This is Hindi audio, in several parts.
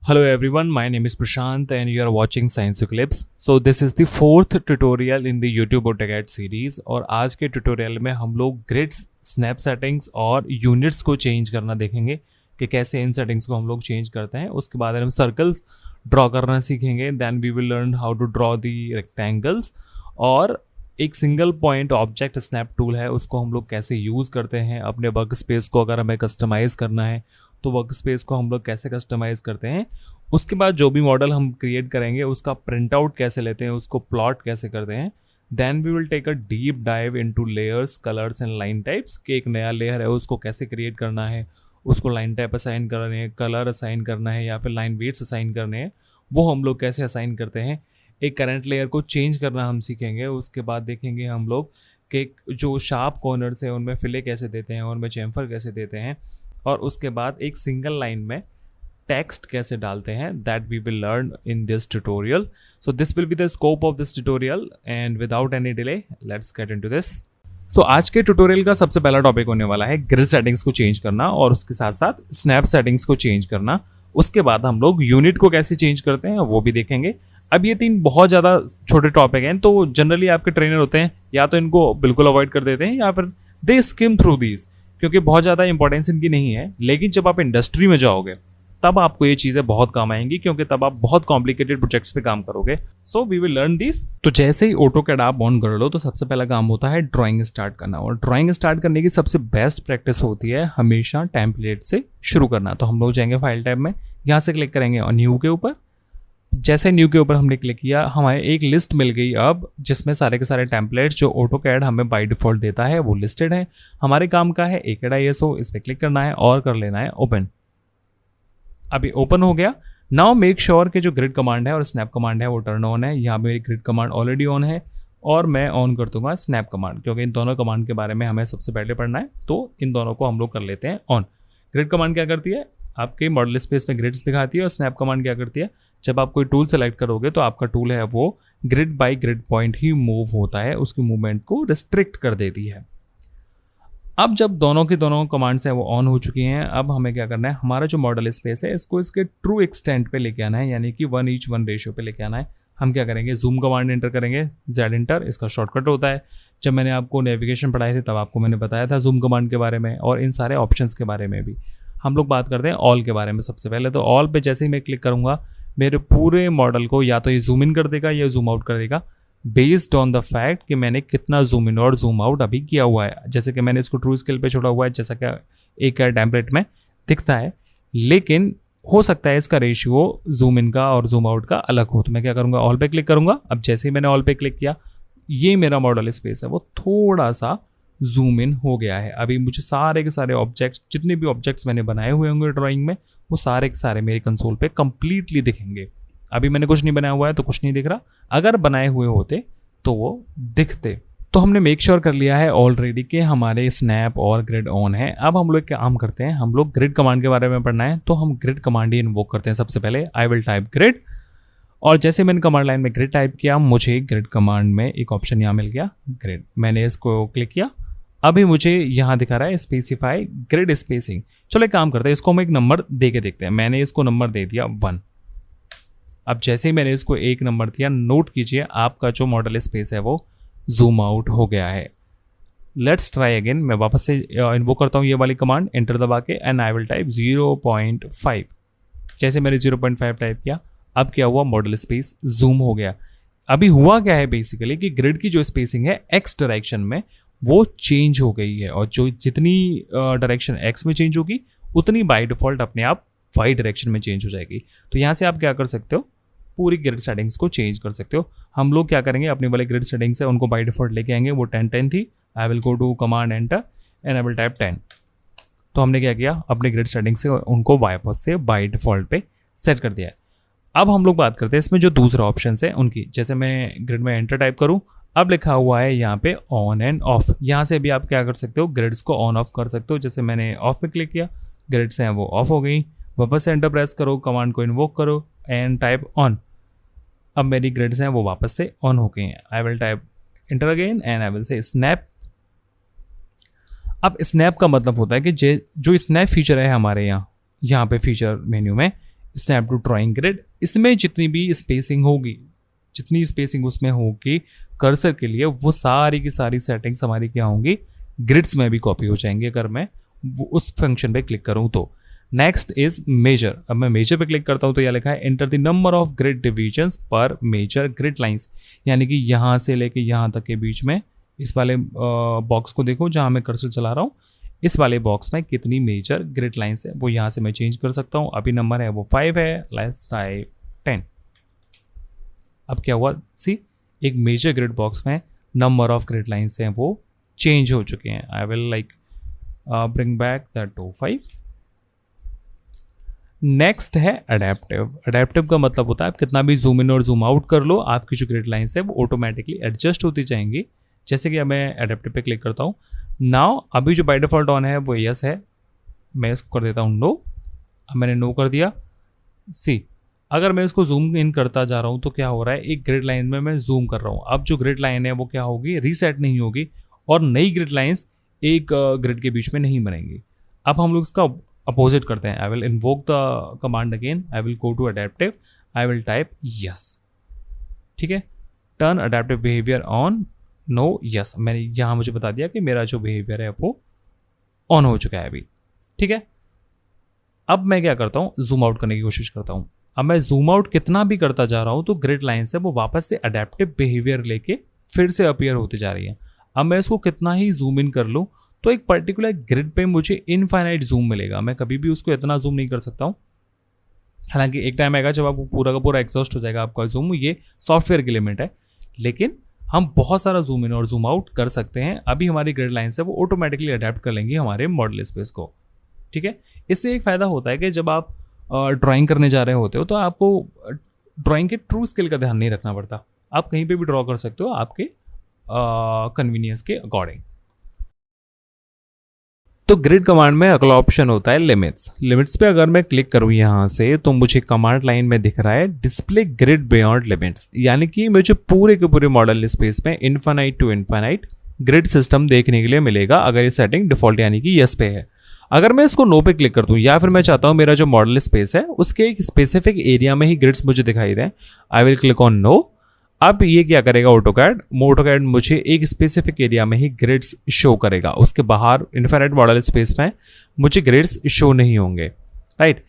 Hello everyone, my name is Prashant and you are watching Science Eclipse. So this is the fourth tutorial in the YouTube AutoCAD series और आज के ट्यूटोरियल में हम लोग ग्रिड्स, स्नैप सेटिंग्स और यूनिट्स को चेंज करना देखेंगे कि कैसे इन सेटिंग्स को हम लोग चेंज करते हैं। उसके बाद हम सर्कल्स ड्रॉ करना सीखेंगे, then we will learn how to draw the rectangles और एक single point object snap tool है उसको हम लोग कैसे यूज़ करते हैं। अपने वर्क स्पेस को अगर हमें कस्टमाइज़ करना है तो वर्क स्पेस को हम लोग कैसे कस्टमाइज़ करते हैं। उसके बाद जो भी मॉडल हम क्रिएट करेंगे उसका प्रिंट आउट कैसे लेते हैं, उसको प्लॉट कैसे करते हैं। Then we will take a deep dive into layers, colours and line types कि एक नया लेयर है उसको कैसे क्रिएट करना है, उसको लाइन टाइप असाइन करने हैं, कलर असाइन करना है या फिर लाइन वेट्स असाइन करने हैं, वो हम लोग कैसे असाइन करते हैं। एक करंट लेयर को चेंज करना हम सीखेंगे। उसके बाद देखेंगे हम लोग कि जो शार्प कॉर्नर्स हैं उनमें फिले कैसे देते हैं, उनमें चैम्फर कैसे देते हैं और उसके बाद एक सिंगल लाइन में टेक्स्ट कैसे डालते हैं। That we will learn in this tutorial. So this will be the scope of this tutorial and without any delay let's get into this. So आज के ट्यूटोरियल का सबसे पहला टॉपिक होने वाला है ग्रिड सेटिंग्स को चेंज करना और उसके साथ साथ स्नैप सेटिंग्स को चेंज करना। उसके बाद हम लोग यूनिट को कैसे चेंज करते हैं वो भी देखेंगे। अब ये तीन बहुत ज़्यादा छोटे टॉपिक हैं तो जनरली आपके ट्रेनर होते हैं या तो इनको बिल्कुल अवॉइड कर देते हैं या फिर दे स्किम थ्रू दीज क्योंकि बहुत ज़्यादा इंपॉर्टेंस इनकी नहीं है। लेकिन जब आप इंडस्ट्री में जाओगे तब आपको ये चीज़ें बहुत काम आएंगी क्योंकि तब आप बहुत कॉम्प्लिकेटेड प्रोजेक्ट्स पे काम करोगे। So we will learn this. तो जैसे ही ऑटोकैड आप ऑन कर लो तो सबसे पहला काम होता है ड्राइंग स्टार्ट करना और ड्राइंग स्टार्ट करने की सबसे बेस्ट प्रैक्टिस होती है हमेशा टेम्पलेट से शुरू करना। तो हम लोग जाएंगे फाइल टैब में, यहाँ से क्लिक करेंगे और न्यू के ऊपर। जैसे न्यू के ऊपर हमने क्लिक किया हमें एक लिस्ट मिल गई अब जिसमें सारे के सारे टेम्पलेट्स जो ऑटोकैड हमें बाय डिफॉल्ट देता है वो लिस्टेड है। हमारे काम का है AutoCAD ISO, इस पर क्लिक करना है और कर लेना है ओपन। अभी ओपन हो गया। नाउ मेक श्योर कि जो ग्रिड कमांड है और स्नैप कमांड है वो टर्न ऑन है। यहाँ पे मेरी ग्रिड कमांड ऑलरेडी ऑन है और मैं ऑन कर दूंगा स्नैप कमांड क्योंकि इन दोनों कमांड के बारे में हमें सबसे पहले पढ़ना है। तो इन दोनों को हम लोग कर लेते हैं ऑन। ग्रिड कमांड क्या करती है, आपके मॉडल स्पेस में ग्रिड्स दिखाती है और स्नैप कमांड क्या करती है, जब आप कोई टूल सेलेक्ट करोगे तो आपका टूल है वो ग्रिड बाय ग्रिड पॉइंट ही मूव होता है, उसकी मूवमेंट को रिस्ट्रिक्ट कर देती है। अब जब दोनों की दोनों कमांड्स हैं वो ऑन हो चुकी हैं, अब हमें क्या करना है, हमारा जो मॉडल स्पेस है इसको इसके ट्रू एक्सटेंट पे लेके आना है, यानी कि 1:1 रेशियो पे लेके आना है। हम क्या करेंगे, जूम कमांड एंटर करेंगे, Z एंटर, इसका शॉर्टकट होता है। जब मैंने आपको नेविगेशन पढ़ाए थे तब आपको मैंने बताया था जूम कमांड के बारे में और इन सारे ऑप्शंस के बारे में भी। हम लोग बात करते हैं ऑल के बारे में। सबसे पहले तो ऑल पे जैसे ही मैं क्लिक करूंगा मेरे पूरे मॉडल को या तो ये जूम इन कर देगा या जूम आउट कर देगा बेस्ड ऑन द फैक्ट कि मैंने कितना जूम इन और जूम आउट अभी किया हुआ है। जैसे कि मैंने इसको ट्रू स्केल पे छोड़ा हुआ है जैसा कि एक टेम्पलेट में दिखता है, लेकिन हो सकता है इसका रेशियो जूम इन का और जूम आउट का अलग हो। तो मैं क्या करूँगा, ऑल पे क्लिक करूँगा। अब जैसे ही मैंने ऑल पे क्लिक किया ये मेरा मॉडल स्पेस है वो थोड़ा सा जूम इन हो गया है। अभी मुझे सारे के सारे ऑब्जेक्ट्स, जितने भी ऑब्जेक्ट्स मैंने बनाए हुए होंगे ड्राइंग में, वो सारे के सारे मेरे कंसोल पे कंप्लीटली दिखेंगे। अभी मैंने कुछ नहीं बनाया हुआ है तो कुछ नहीं दिख रहा, अगर बनाए हुए होते तो वो दिखते। तो हमने मेक श्योर कर लिया है ऑलरेडी कि हमारे स्नैप और ग्रिड ऑन है। अब हम लोग क्या काम करते हैं, हम लोग ग्रिड कमांड के बारे में पढ़ना है तो हम ग्रिड कमांड ही इन्वोक करते हैं। सबसे पहले आई विल टाइप ग्रिड और जैसे मैंने कमांड लाइन में ग्रिड टाइप किया मुझे ग्रिड कमांड में एक ऑप्शन यहाँ मिल गया ग्रिड, मैंने इसको क्लिक किया। अभी मुझे यहाँ दिखा रहा है स्पेसिफाई ग्रिड स्पेसिंग। चलो एक काम करते हैं, इसको हम एक नंबर दे के देखते हैं। मैंने इसको नंबर दे दिया 1। अब जैसे ही मैंने इसको एक नंबर दिया, नोट कीजिए आपका जो मॉडल स्पेस है वो जूम आउट हो गया है। Let's try again. मैं वापस से इन्वोक करता हूँ ये वाली कमांड, एंटर दबा के, एंड आई विल टाइप 0.5। जैसे मैंने 0.5 टाइप किया, अब क्या हुआ, मॉडल स्पेस जूम हो गया। अभी हुआ क्या है बेसिकली कि ग्रिड की जो स्पेसिंग है एक्स डायरेक्शन में वो चेंज हो गई है और जो जितनी डायरेक्शन एक्स में चेंज होगी उतनी बाय डिफॉल्ट अपने आप वाई डायरेक्शन में चेंज हो जाएगी। तो यहाँ से आप क्या कर सकते हो, पूरी ग्रिड सेटिंग्स को चेंज कर सकते हो। हम लोग क्या करेंगे, अपनी वाली ग्रिड सेटिंग्स है उनको बाय डिफॉल्ट लेके आएंगे, वो 10 थी। I will go to command enter and I will type 10। तो हमने क्या किया, अपने ग्रिड सेटिंग से उनको वापस से बाय डिफॉल्ट पे सेट कर दिया है। अब हम लोग बात करते हैं इसमें जो दूसरा ऑप्शन है उनकी। जैसे मैं ग्रिड में एंटर टाइप करूँ, अब लिखा हुआ है यहाँ पे ऑन एंड ऑफ। यहाँ से भी आप क्या कर सकते हो, ग्रिड्स को ऑन ऑफ कर सकते हो। जैसे मैंने ऑफ पे क्लिक किया, ग्रिड्स हैं वो ऑफ हो गई। वापस से एंटर प्रेस करो, कमांड को इन्वोक करो एंड टाइप ऑन। अब मेरी ग्रिड्स हैं वो वापस से ऑन हो गई हैं। I will type enter again and I will से स्नैप। अब स्नैप का मतलब होता है कि जो स्नैप फीचर है हमारे यहाँ पे फीचर मेन्यू में, स्नैप टू ड्राइंग ग्रिड, इसमें जितनी भी स्पेसिंग होगी, जितनी स्पेसिंग उसमें होगी कर्सर के लिए, वो सारी की सारी सेटिंग्स हमारी क्या होंगी, ग्रिड्स में भी कॉपी हो जाएंगे अगर मैं उस फंक्शन पे क्लिक करूं तो। Next is major. अब मैं मेजर पे क्लिक करता हूं तो यह लिखा है enter the number of grid divisions पर मेजर ग्रिड लाइंस, यानी कि यहां से लेके यहां तक के बीच में इस वाले बॉक्स को देखो जहां मैं कर्सर चला रहा हूं, इस वाले बॉक्स में कितनी मेजर ग्रिड लाइंस है वो यहां से मैं चेंज कर सकता हूं। अभी नंबर है वो 5 है, लेट्स ट्राई 10। अब क्या हुआ, सी एक मेजर ग्रिड बॉक्स में नंबर ऑफ ग्रिड लाइंस हैं वो चेंज हो चुके हैं। I will like bring back that to 5। Next है अडेप्टिव। अडेप्टिव का मतलब होता है आप कितना भी जूम इन और जूम आउट कर लो, आपकी जो ग्रिड लाइंस है वो ऑटोमेटिकली एडजस्ट होती जाएंगी। जैसे कि अब मैं अडेप्टिव पे क्लिक करता हूँ, नाउ अभी जो बाय डिफॉल्ट ऑन है वो यस है, मैं इसको कर देता हूँ नो। अब मैंने नो कर दिया। सी अगर मैं इसको जूम इन करता जा रहा हूँ तो क्या हो रहा है, एक ग्रिड लाइन में मैं जूम कर रहा हूँ, अब जो ग्रिड लाइन है वो क्या होगी, रीसेट नहीं होगी और नई ग्रिड लाइंस एक ग्रिड के बीच में नहीं बनेंगी। अब हम लोग इसका अपोजिट करते हैं। I will invoke the command again, I will go to adaptive, I will type yes. ठीक है, turn adaptive behaviour on, no yes. मैंने यहाँ मुझे बता दिया कि मेरा जो बिहेवियर है वो ऑन हो चुका है अभी। ठीक है, अब मैं क्या करता हूँ, जूम आउट करने की कोशिश करता हूँ। अब मैं जूम आउट कितना भी करता जा रहा हूँ तो ग्रिड लाइंस है वो वापस से अडेप्टिव बिहेवियर लेके फिर से अपीयर होती जा रही है। अब मैं इसको कितना ही जूम इन कर लूँ तो एक पर्टिकुलर ग्रिड पे मुझे इनफाइनाइट जूम मिलेगा, मैं कभी भी उसको इतना जूम नहीं कर सकता हूँ। हालांकि एक टाइम आएगा जब आपको पूरा का पूरा एग्जॉस्ट हो जाएगा आपका जूम, ये सॉफ्टवेयर की लिमिट है, लेकिन हम बहुत सारा जूम इन और जूम आउट कर सकते हैं। अभी हमारी ग्रिड लाइंस है वो ऑटोमेटिकली अडेप्ट कर लेंगी हमारे मॉडल स्पेस को। ठीक है, इससे एक फ़ायदा होता है कि जब आप ड्राइंग करने जा रहे होते हो तो आपको ड्राइंग के ट्रू स्किल का ध्यान नहीं रखना पड़ता, आप कहीं पे भी ड्रॉ कर सकते हो आपके कन्वीनियंस के अकॉर्डिंग। तो ग्रिड कमांड में अगला ऑप्शन होता है लिमिट्स। लिमिट्स पे अगर मैं क्लिक करूं यहां से तो मुझे कमांड लाइन में दिख रहा है डिस्प्ले ग्रिड बियॉन्ड लिमिट्स, यानी कि मुझे पूरे के पूरे मॉडल स्पेस में infinite to infinite grid system देखने के लिए मिलेगा अगर ये सेटिंग डिफॉल्ट यानी कि यस पे है। अगर मैं इसको नो पे क्लिक कर दूं या फिर मैं चाहता हूं मेरा जो मॉडल स्पेस है उसके एक स्पेसिफिक एरिया में ही ग्रिड्स मुझे दिखाई दें, I will click on no. अब ये क्या करेगा, ऑटोकैड मुझे एक स्पेसिफिक एरिया में ही ग्रिड्स शो करेगा, उसके बाहर इनफाइनाइट मॉडल स्पेस में मुझे ग्रिड्स शो नहीं होंगे। राइट,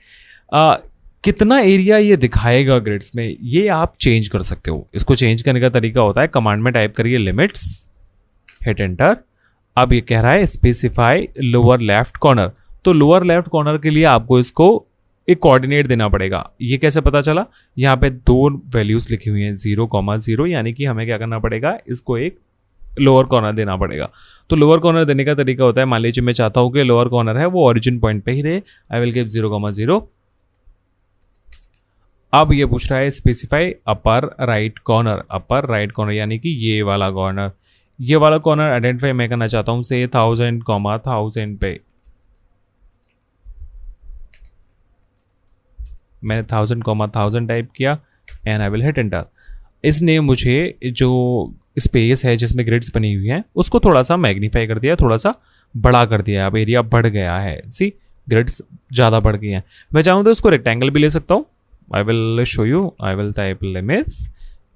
कितना एरिया ये दिखाएगा ग्रिड्स में ये आप चेंज कर सकते हो। इसको चेंज करने का तरीका होता है, कमांड में टाइप करिए लिमिट्स, हिट एंटर। अब ये कह रहा है स्पेसिफाई लोअर लेफ्ट कॉर्नर, तो लोअर लेफ्ट कॉर्नर के लिए आपको इसको एक कोऑर्डिनेट देना पड़ेगा। ये कैसे पता चला, यहाँ पे दो वैल्यूज लिखी हुई हैं 0,0, यानी कि हमें क्या करना पड़ेगा, इसको एक लोअर कॉर्नर देना पड़ेगा। तो लोअर कॉर्नर देने का तरीका होता है, मान लीजिए मैं चाहता हूँ कि लोअर कॉर्नर है वो ओरिजिन पॉइंट पे ही रहे, आई विल गिव 0,0। अब ये पूछ रहा है स्पेसिफाई अपर राइट कॉर्नर, यानी कि ये वाला कॉर्नर आइडेंटिफाई मैं करना चाहता हूँ से 1000,1000 पे। मैंने 1000,1000 टाइप किया and I will hit enter. इसने मुझे जो स्पेस है जिसमें ग्रिड्स बनी हुई हैं उसको थोड़ा सा मैग्नीफाई कर दिया, थोड़ा सा बड़ा कर दिया। अब एरिया बढ़ गया है, सी ग्रिड्स ज़्यादा बढ़ गई हैं। मैं चाहूँ तो इसको रेक्टेंगल भी ले सकता हूँ। I will show you, I will type limits,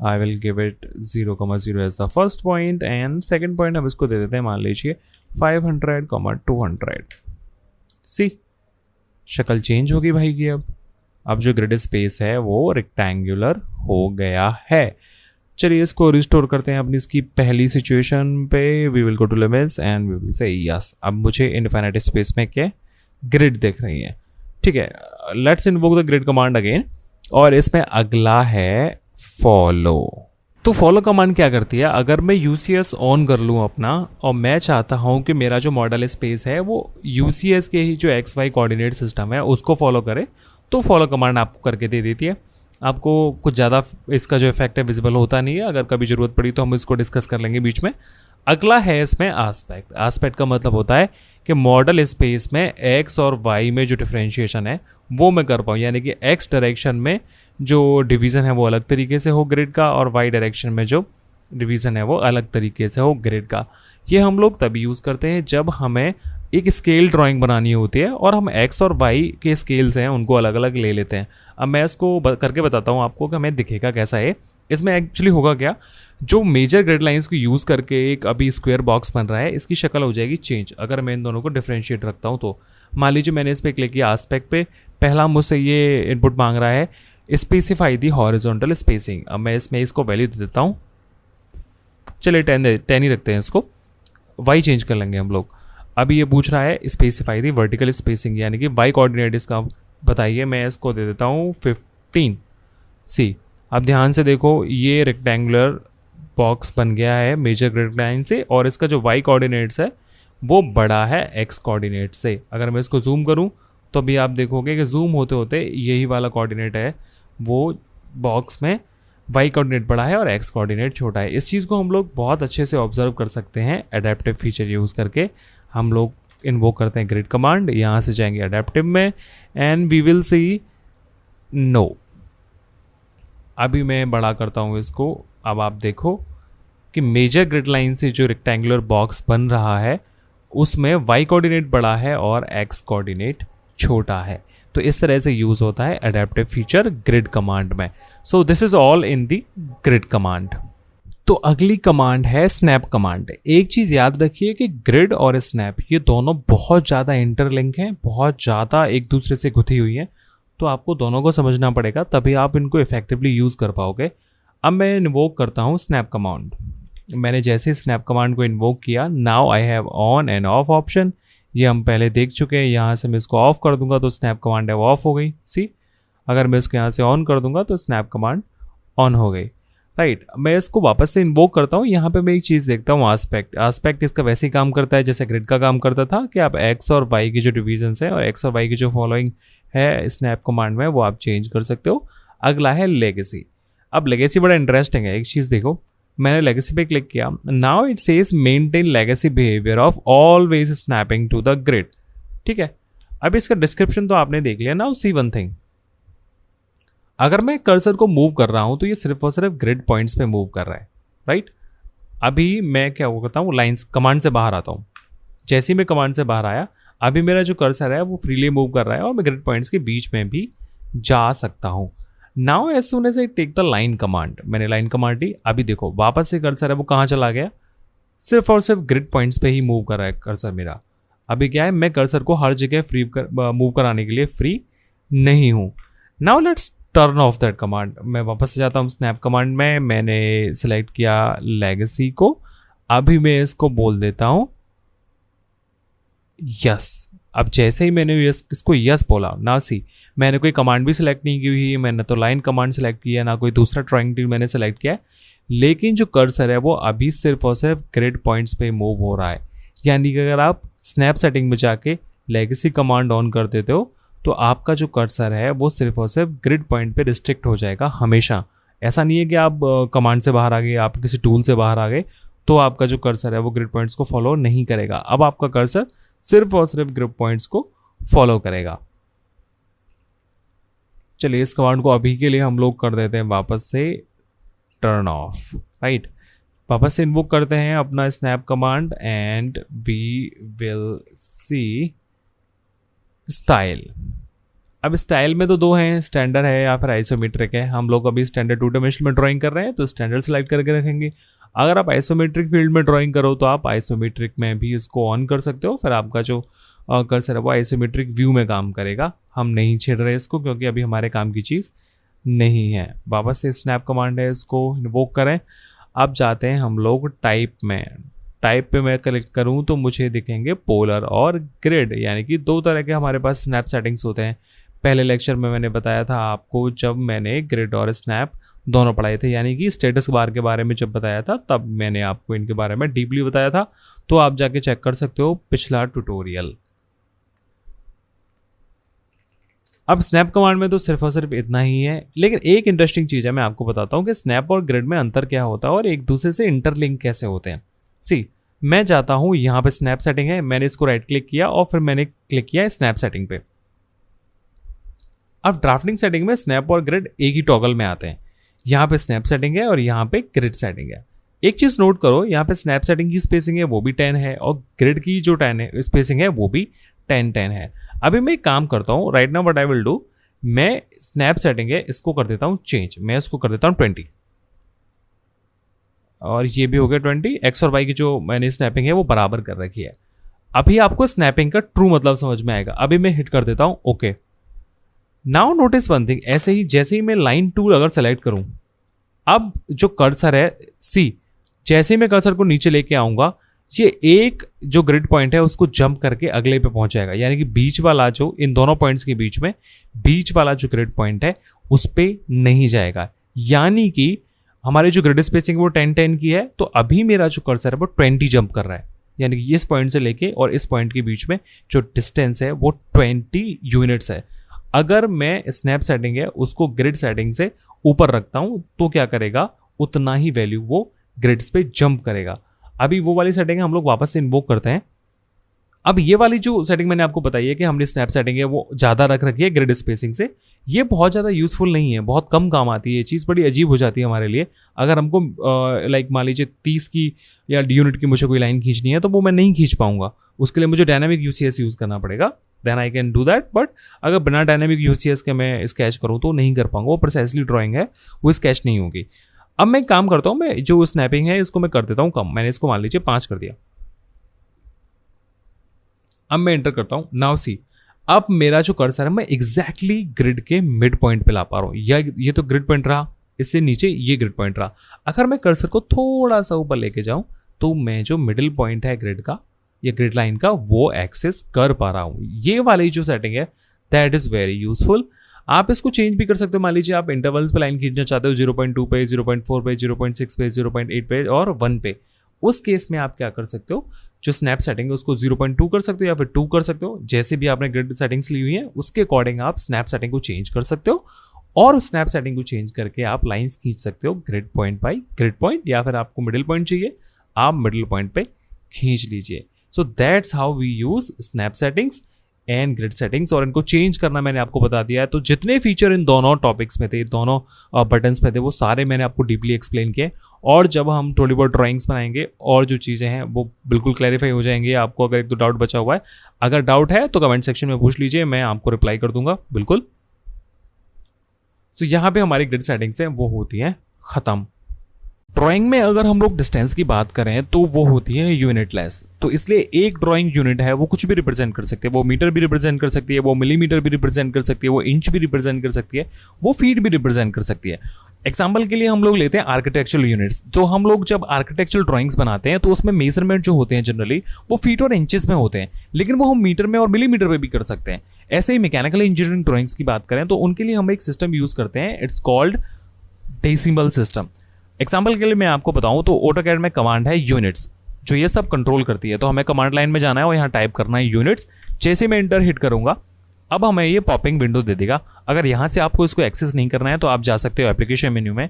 I will give it 0,0 as the first point and second point हम इसको दे देते हैं, मान लीजिए 500,200। सी शक्ल चेंज होगी भाई की। अब जो ग्रिड स्पेस है वो रेक्टेंगुलर हो गया है। चलिए इसको रिस्टोर करते हैं अपनी इसकी पहली सिचुएशन पे। We will go to limits and we will say yes. अब मुझे इनफाइनाइट स्पेस में क्या ग्रिड दिख रही है। ठीक है, let's invoke the grid command again, और इसमें अगला है फॉलो। तो फॉलो कमांड क्या करती है, अगर मैं यूसीएस ऑन कर लूँ अपना और मैं चाहता हूँ कि मेरा जो मॉडल स्पेस है वो यूसीएस के ही जो XY कोऑर्डिनेट सिस्टम है उसको फॉलो करे, तो फॉलो कमांड आपको करके दे देती है। आपको कुछ ज़्यादा इसका जो इफेक्ट है विजिबल होता नहीं है, अगर कभी ज़रूरत पड़ी तो हम इसको डिस्कस कर लेंगे बीच में। अगला है इसमें आस्पेक्ट का मतलब होता है कि मॉडल स्पेस में एक्स और वाई में जो डिफरेंशिएशन है वो मैं कर पाऊँ, यानी कि एक्स डायरेक्शन में जो डिवीज़न है वो अलग तरीके से हो ग्रिड का, और वाई डायरेक्शन में जो डिवीज़न है वो अलग तरीके से हो ग्रिड का। ये हम लोग तभी यूज़ करते हैं जब हमें एक स्केल ड्राइंग बनानी होती है और हम एक्स और वाई के स्केल्स हैं उनको अलग अलग ले लेते हैं। अब मैं इसको करके बताता हूँ आपको कि हमें दिखेगा कैसा है। इसमें एक्चुअली होगा क्या, जो मेजर ग्रिड लाइंस को यूज़ करके एक अभी स्क्वायर बॉक्स बन रहा है, इसकी शक्ल हो जाएगी चेंज अगर मैं इन दोनों को डिफ्रेंशिएट रखता हूँ। तो मान लीजिए मैंने इस पर क्लिक किया आस्पेक्ट पे, पहला मुझसे ये इनपुट मांग रहा है स्पेसिफाई दी हॉरिजॉन्टल स्पेसिंग। अब मैं इसमें इसको वैल्यू दे देता हूँ, चलिए 10 ही रखते हैं इसको, वाई चेंज कर लेंगे हम लोग। अभी ये पूछ रहा है स्पेसिफाई दी वर्टिकल स्पेसिंग, यानी कि वाई कोऑर्डिनेट इसका बताइए। मैं इसको दे देता हूँ 15 सी। अब ध्यान से देखो, ये रेक्टेंगुलर बॉक्स बन गया है मेजर ग्रिड लाइन से, और इसका जो वाई कोऑर्डिनेट्स है वो बड़ा है एक्स कोऑर्डिनेट से। अगर मैं इसको जूम करूँ तो अभी आप देखोगे कि जूम होते होते यही वाला कोऑर्डिनेट है वो बॉक्स में वाई कोऑर्डिनेट बड़ा है और एक्स कोऑर्डिनेट छोटा है। इस चीज़ को हम लोग बहुत अच्छे से ऑब्जर्व कर सकते हैं एडेप्टिव फीचर यूज़ करके। हम लोग इन्वोक करते हैं ग्रिड कमांड, यहाँ से जाएंगे एडेप्टिव में and we will see no. अभी मैं बड़ा करता हूँ इसको। अब आप देखो कि मेजर ग्रिड लाइन से जो रेक्टेंगुलर बॉक्स बन रहा है उसमें वाई कोऑर्डिनेट बड़ा है और एक्स कोऑर्डिनेट छोटा है। तो इस तरह से यूज़ होता है एडेप्टिव फीचर ग्रिड कमांड में। So this is all in the grid command. तो अगली कमांड है स्नैप कमांड। एक चीज़ याद रखिए कि ग्रिड और स्नैप ये दोनों बहुत ज़्यादा इंटरलिंक हैं, बहुत ज़्यादा एक दूसरे से गुथी हुई हैं। तो आपको दोनों को समझना पड़ेगा, तभी आप इनको इफेक्टिवली यूज़ कर पाओगे। अब मैं इन्वोक करता हूँ स्नैप कमांड। मैंने जैसे स्नैप कमांड को इन्वोक किया, now I have on end of option. ये हम पहले देख चुके हैं। यहाँ से मैं इसको ऑफ कर दूंगा तो स्नैप कमांड है वो ऑफ हो गई। सी, अगर मैं इसको यहाँ से ऑन कर दूंगा तो स्नैप कमांड ऑन हो गई। राइट, मैं इसको वापस से इन्वोक करता हूँ। यहाँ पे मैं एक चीज़ देखता हूँ, आस्पेक्ट इसका वैसे ही काम करता है जैसे ग्रिड का काम करता था, कि आप एक्स और वाई की जो डिविजन्स हैं और एक्स और वाई की जो फॉलोइंग है स्नैप कमांड में वो आप चेंज कर सकते हो। अगला है लेगेसी। अब लेगेसी बड़ा इंटरेस्टिंग है। एक चीज़ देखो, मैंने लेगेसी पे क्लिक किया, now it says maintain legacy behaviour of always snapping to the grid. ठीक है, अब इसका डिस्क्रिप्शन तो आपने देख लिया। नाउ सी वन थिंग, अगर मैं कर्सर को मूव कर रहा हूं तो ये सिर्फ और सिर्फ ग्रिड पॉइंट्स पे मूव कर रहा है। राइट, अभी मैं क्या करता हूँ, लाइन्स कमांड से बाहर आता हूँ। जैसे ही मैं कमांड से बाहर आया, अभी मेरा जो कर्सर है वो फ्रीली मूव कर रहा है और मैं ग्रिड पॉइंट्स के बीच में भी जा सकता हूँ। Now as soon as I take the line command, मैंने लाइन कमांड दी। अभी देखो वापस से कर्सर है वो कहाँ चला गया, सिर्फ और सिर्फ ग्रिड पॉइंट्स पे ही मूव कर रहा है कर्सर मेरा। अभी क्या है, मैं कर्सर को हर जगह मूव कराने के लिए फ्री नहीं हूँ। Now let's turn off that command. मैं वापस से जाता हूँ स्नैप कमांड में, मैंने सेलेक्ट किया लेगेसी को। अभी मैं इसको बोल देता हूँ यस। अब जैसे ही मैंने इसको यस बोला, ना सी मैंने कोई कमांड भी सिलेक्ट नहीं की हुई, मैंने तो लाइन कमांड सेलेक्ट किया, ना कोई दूसरा ड्राइंग टूल मैंने सेलेक्ट किया है, लेकिन जो कर्सर है वो अभी सिर्फ और सिर्फ ग्रिड पॉइंट्स पे मूव हो रहा है। यानी कि अगर आप स्नैप सेटिंग में जाके लेगेसी कमांड ऑन कर देते हो तो आपका जो कर्सर है वो सिर्फ और सिर्फ ग्रिड पॉइंट पे रिस्ट्रिक्ट हो जाएगा हमेशा। ऐसा नहीं है कि आप कमांड से बाहर आ गए, आप किसी टूल से बाहर आ गए तो आपका जो कर्सर है वो ग्रिड पॉइंट्स को फॉलो नहीं करेगा। अब आपका कर्सर सिर्फ और सिर्फ ग्रिड पॉइंट्स को फॉलो करेगा। चलिए इस कमांड को अभी के लिए हम लोग कर देते हैं वापस से टर्न ऑफ। राइट, वापस से इन्वोक करते हैं अपना snap command and we will see style. अब स्टाइल में तो दो हैं, स्टैंडर्ड है या फिर आइसोमेट्रिक है। हम लोग अभी स्टैंडर्ड 2 डायमेंशन में ड्राइंग कर रहे हैं तो स्टैंडर्ड सेलेक्ट करके रखेंगे। अगर आप आइसोमेट्रिक फील्ड में ड्राइंग करो तो आप आइसोमेट्रिक में भी इसको ऑन कर सकते हो, फिर आपका जो कर्सर है वो आइसोमेट्रिक व्यू में काम करेगा। हम नहीं छेड़ रहे इसको क्योंकि अभी हमारे काम की चीज़ नहीं है। वापस से स्नैप कमांड है, इसको इन्वोक करें। अब जाते हैं हम लोग टाइप में। टाइप पे मैं क्लिक करूं तो मुझे दिखेंगे पोलर और ग्रिड, यानी कि दो तरह के हमारे पास स्नैप सेटिंग्स होते हैं। पहले लेक्चर में मैंने बताया था आपको जब मैंने ग्रिड और स्नैप दोनों पढ़ाए थे, यानी कि स्टेटस बार के बारे में जब बताया था तब मैंने आपको इनके बारे में डीपली बताया था। तो आप जाके चेक कर सकते हो पिछला ट्यूटोरियल। अब स्नैप कमांड में तो सिर्फ और सिर्फ इतना ही है, लेकिन एक इंटरेस्टिंग चीज़ है, मैं आपको बताता हूँ कि स्नैप और ग्रिड में अंतर क्या होता है और एक दूसरे से इंटरलिंक कैसे होते हैं। सी, मैं जाता हूँ यहाँ पे स्नैप सेटिंग है, मैंने इसको राइट क्लिक किया और फिर मैंने क्लिक किया स्नैप सेटिंग पे। अब ड्राफ्टिंग सेटिंग में स्नैप और ग्रिड एक ही टॉगल में आते हैं। यहाँ पे स्नैप सेटिंग है और यहाँ पे ग्रिड सेटिंग है। एक चीज़ नोट करो, यहाँ पे स्नैप सेटिंग की स्पेसिंग है वो भी 10 है और ग्रिड की जो 10 है स्पेसिंग है वो भी 10 है। अभी मैं एक काम करता हूँ, right now what I will do मैं स्नैप सेटिंग है इसको कर देता हूँ चेंज, मैं इसको कर देता हूँ 20 और ये भी हो गया 20। एक्स और वाई की जो मैंने स्नैपिंग है वो बराबर कर रखी है। अभी आपको स्नैपिंग का ट्रू मतलब समझ में आएगा। अभी मैं हिट कर देता हूँ okay. Now notice one thing, ऐसे ही जैसे ही मैं लाइन टूल अगर सेलेक्ट करूं, अब जो कर्सर है सी, जैसे ही मैं कर्सर को नीचे लेके आऊंगा ये एक जो ग्रिड पॉइंट है उसको जंप करके अगले पे पहुंच जाएगा, यानी कि बीच वाला जो इन दोनों पॉइंट्स के बीच में बीच वाला जो ग्रिड पॉइंट है उस पे नहीं जाएगा। यानी कि हमारी जो ग्रिड स्पेसिंग वो 10-10 की है, तो अभी मेरा जो कर्सर है वो 20 जंप कर रहा है, यानी कि इस पॉइंट से लेके और इस पॉइंट के बीच में जो डिस्टेंस है वो 20 यूनिट्स है। अगर मैं स्नैप सेटिंग है उसको ग्रिड सेटिंग से ऊपर रखता हूं तो क्या करेगा, उतना ही वैल्यू वो ग्रिड्स पे जंप करेगा। अभी वो वाली सेटिंग हम लोग वापस से इन्वोक करते हैं। अब ये वाली जो सेटिंग मैंने आपको बताई है कि हमने स्नैप सेटिंग है वो ज़्यादा रख रखी है ग्रिड स्पेसिंग से, ये बहुत ज़्यादा यूजफुल नहीं है, बहुत कम काम आती है। ये चीज़ बड़ी अजीब हो जाती है हमारे लिए। अगर हमको लाइक मान लीजिए 30 की या यूनिट की मुझे कोई लाइन खींचनी है तो वो मैं नहीं खींच पाऊंगा, उसके लिए मुझे डायनामिक यूसीएस यूज़ करना पड़ेगा, then I can do that. But अगर बिना डायनामिक यूसीएस के मैं स्केच करूँ तो नहीं कर पाऊंगा, वो प्रिसाइसली ड्राइंग है वो स्केच नहीं होगी। अब मैं काम करता हूँ, मैं जो स्नैपिंग है इसको मैं कर देता हूँ कम, मैंने इसको मान लीजिए 5 कर दिया। अब मैं एंटर करता हूँ, नाउ सी अब मेरा जो कर्सर है मैं एग्जैक्टली ग्रिड के मिड पॉइंट पे ला पा रहा हूँ। या ये तो ग्रिड पॉइंट रहा, इससे नीचे ये ग्रिड पॉइंट रहा। अगर मैं कर्सर को थोड़ा सा ऊपर लेके जाऊं तो मैं जो मिडिल पॉइंट है ग्रिड का या ग्रिड लाइन का वो एक्सेस कर पा रहा हूँ। ये वाली जो सेटिंग है दैट इज वेरी यूजफुल। आप इसको चेंज भी कर सकते हो। मान लीजिए आप इंटरवल्स पे लाइन खींचना चाहते हो 0.2 पे, 0.4 पे, 0.6 पे, 0.8 पे और 1 पे, उस केस में आप क्या कर सकते हो, जो स्नैप सेटिंग है उसको 0.2 कर सकते हो या फिर 2 कर सकते हो। जैसे भी आपने ग्रिड सेटिंग्स ली हुई है उसके अकॉर्डिंग आप स्नैप सेटिंग को चेंज कर सकते हो और उस स्नैप सेटिंग को चेंज करके आप लाइंस खींच सकते हो grid point by grid point, या फिर आपको मिडिल पॉइंट चाहिए आप मिडिल पॉइंट पे खींच लीजिए। So that's how we use snap settings and grid settings. और इनको चेंज करना मैंने आपको बता दिया है। तो जितने फीचर इन दोनों टॉपिक्स में थे, दोनों बटन्स में थे, वो सारे मैंने आपको डीपली एक्सप्लेन किए। और जब हम थोड़ी बहुत ड्राइंग्स बनाएंगे और जो चीज़ें हैं वो बिल्कुल क्लैरिफाई हो जाएंगे। आपको अगर एक दो डाउट बचा हुआ है, अगर डाउट है तो कमेंट सेक्शन में पूछ लीजिए, मैं आपको रिप्लाई कर दूंगा बिल्कुल। तो यहाँ पे हमारी ग्रिड सेटिंग्स हैं वो होती हैं ख़त्म। ड्राइंग में अगर हम लोग डिस्टेंस की बात करें तो वो होती है यूनिटलेस। तो इसलिए एक ड्राइंग यूनिट है वो कुछ भी रिप्रेजेंट कर सकती है। वो मीटर भी रिप्रेजेंट कर सकती है, वो मिलीमीटर भी रिप्रेजेंट कर सकती है, वो इंच भी रिप्रेजेंट कर सकती है, वो फीट भी रिप्रेजेंट कर सकती है। एग्जाम्पल के लिए हम लोग लेते हैं आर्किटेक्चरल यूनिट्स। तो हम लोग जब आर्किटेक्चरल ड्राइंग्स बनाते हैं तो उसमें मेजरमेंट जो होते हैं जनरली वो फीट और इंचेस में होते हैं, लेकिन वो हम मीटर में और मिलीमीटर में भी कर सकते हैं। ऐसे ही मैकेनिकल इंजीनियरिंग ड्राइंग्स की बात करें तो उनके लिए हम एक सिस्टम यूज करते हैं, it's called decimal system. Example के लिए मैं आपको बताऊं तो ऑटोकैड में कमांड है यूनिट्स, जो ये सब कंट्रोल करती है। तो हमें कमांड लाइन में जाना है और यहाँ टाइप करना है यूनिट्स। जैसे मैं इंटर हिट करूंगा अब हमें ये पॉपिंग विंडो दे देगा। अगर यहाँ से आपको इसको एक्सेस नहीं करना है तो आप जा सकते हो एप्लीकेशन मेन्यू में,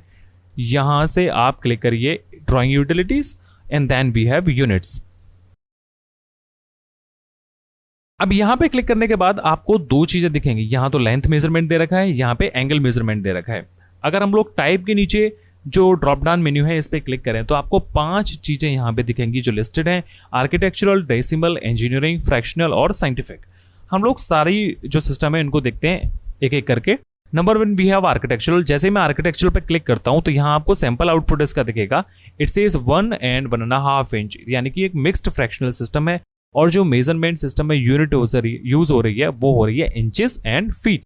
यहाँ से आप क्लिक करिए drawing utilities and then we have units. अब यहाँ पे क्लिक करने के बाद आपको दो चीजें दिखेंगी, यहाँ तो लेंथ मेजरमेंट दे रखा है, यहाँ पे एंगल मेजरमेंट दे रखा है। अगर हम लोग टाइप के नीचे जो ड्रॉप डाउन मेन्यू है इस पे क्लिक करें तो आपको 5 चीजें यहाँ पे दिखेंगी जो लिस्टेड हैं, आर्किटेक्चरल, डेसिमल, इंजीनियरिंग, फ्रैक्शनल और साइंटिफिक। हम लोग सारी जो सिस्टम है इनको देखते हैं एक एक करके। Number 1 we have architectural. जैसे मैं आर्किटेक्चरल पे क्लिक करता हूं तो यहाँ आपको सैंपल आउटपुट इसका दिखेगा, इट सेज 1 and 1.5 इंच, यानी कि एक मिक्स्ड फ्रैक्शनल सिस्टम है। और जो मेजरमेंट सिस्टम में यूनिट यूज हो रही है वो हो रही है inches and feet.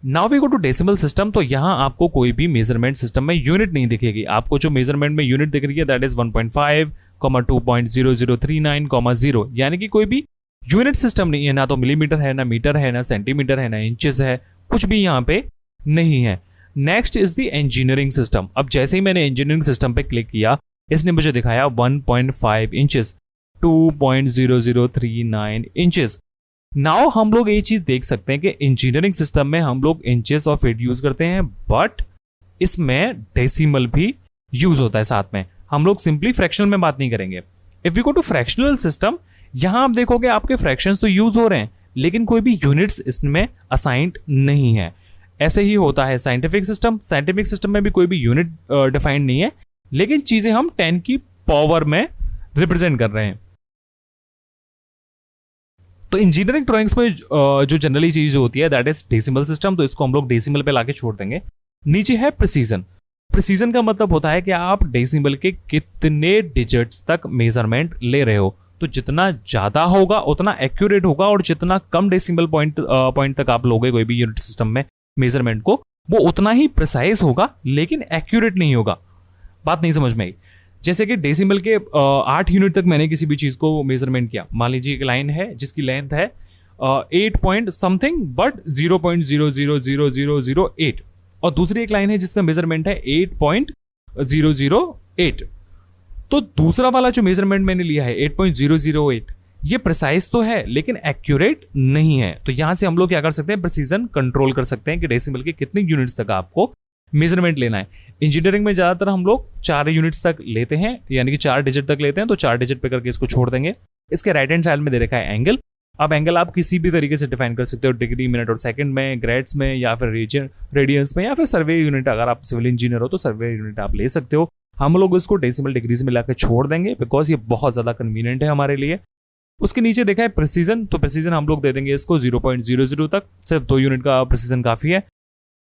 Now we go to decimal system. तो यहाँ आपको कोई भी मेजरमेंट सिस्टम में यूनिट नहीं दिखेगी। आपको जो मेजरमेंट में यूनिट दिख रही है दैट इज 1.5, 2.0039, 0, यानी कि कोई भी यूनिट सिस्टम नहीं है, ना तो मिलीमीटर है, ना मीटर है, ना सेंटीमीटर है, ना इंचेस है, कुछ भी यहाँ पे नहीं है। Next is the engineering system. अब जैसे ही मैंने इंजीनियरिंग सिस्टम पे क्लिक किया इसने मुझे दिखाया 1.5 इंचेस, 2.0039 इंचेस। नाउ हम लोग ये चीज देख सकते हैं कि इंजीनियरिंग सिस्टम में हम लोग इंचेस और फीट यूज करते हैं, बट इसमें डेसिमल भी यूज होता है साथ में। हम लोग सिंपली फ्रैक्शनल में बात नहीं करेंगे। If you go to fractional system, यहां आप देखोगे आपके फ्रैक्शंस तो यूज हो रहे हैं लेकिन कोई भी यूनिट्स इसमें असाइंड नहीं है। ऐसे ही होता है साइंटिफिक सिस्टम। साइंटिफिक सिस्टम में भी कोई भी यूनिट डिफाइंड नहीं है, लेकिन चीजें हम 10 की पावर में रिप्रेजेंट कर रहे हैं। तो इंजीनियरिंग ड्राइंग्स में जो जनरली चीज होती है दैट इज डेसिमल सिस्टम, तो इसको हम लोग डेसिमल पे लाके छोड़ देंगे। नीचे है प्रिसीजन। प्रिसीजन का मतलब होता है कि आप डेसिमल के कितने डिजिट्स तक मेजरमेंट ले रहे हो। तो जितना ज्यादा होगा उतना एक्यूरेट होगा, और जितना कम डेसिमल पॉइंट तक आप लोगे कोई भी यूनिट सिस्टम में मेजरमेंट को, वो उतना ही प्रिसाइज होगा लेकिन एक्यूरेट नहीं होगा। बात नहीं समझ में आई? जैसे कि डेसिमल के 8 यूनिट तक मैंने किसी भी चीज को मेजरमेंट किया। मान लीजिए एक लाइन है जिसकी लेंथ है 8 पॉइंट समथिंग बट 0.00008, और दूसरी एक लाइन है जिसका मेजरमेंट है 8.008। तो दूसरा वाला जो मेजरमेंट मैंने लिया है 8.008, ये प्रिसाइज तो है लेकिन एक्यूरेट नहीं है। तो यहां से हम लोग क्या कर सकते हैं, प्रिसीजन कंट्रोल कर सकते हैं कि डेसिमल के कितने यूनिट्स तक आपको मेजरमेंट लेना है। इंजीनियरिंग में ज्यादातर हम लोग 4 यूनिट्स तक लेते हैं, यानी कि 4 डिजिट तक लेते हैं, तो 4 डिजिट पे करके इसको छोड़ देंगे। इसके राइट हैंड साइड में दे रखा है एंगल। अब एंगल आप किसी भी तरीके से डिफाइन कर सकते हो, डिग्री, मिनट और सेकंड में, ग्रेड्स में, या फिर रीजन रेडियंस में, या फिर सर्वे यूनिट। अगर आप सिविल इंजीनियर हो तो सर्वे यूनिट आप ले सकते हो। हम लोग इसको डेसिमल डिग्रीज में लाकर छोड़ देंगे बिकॉज ये बहुत ज्यादा कन्वीनियंट है हमारे लिए। उसके नीचे देखा है प्रिसीजन, तो प्रिसीजन हम लोग दे देंगे इसको 0.00 तक। सिर्फ 2 यूनिट का प्रिसीजन काफी है,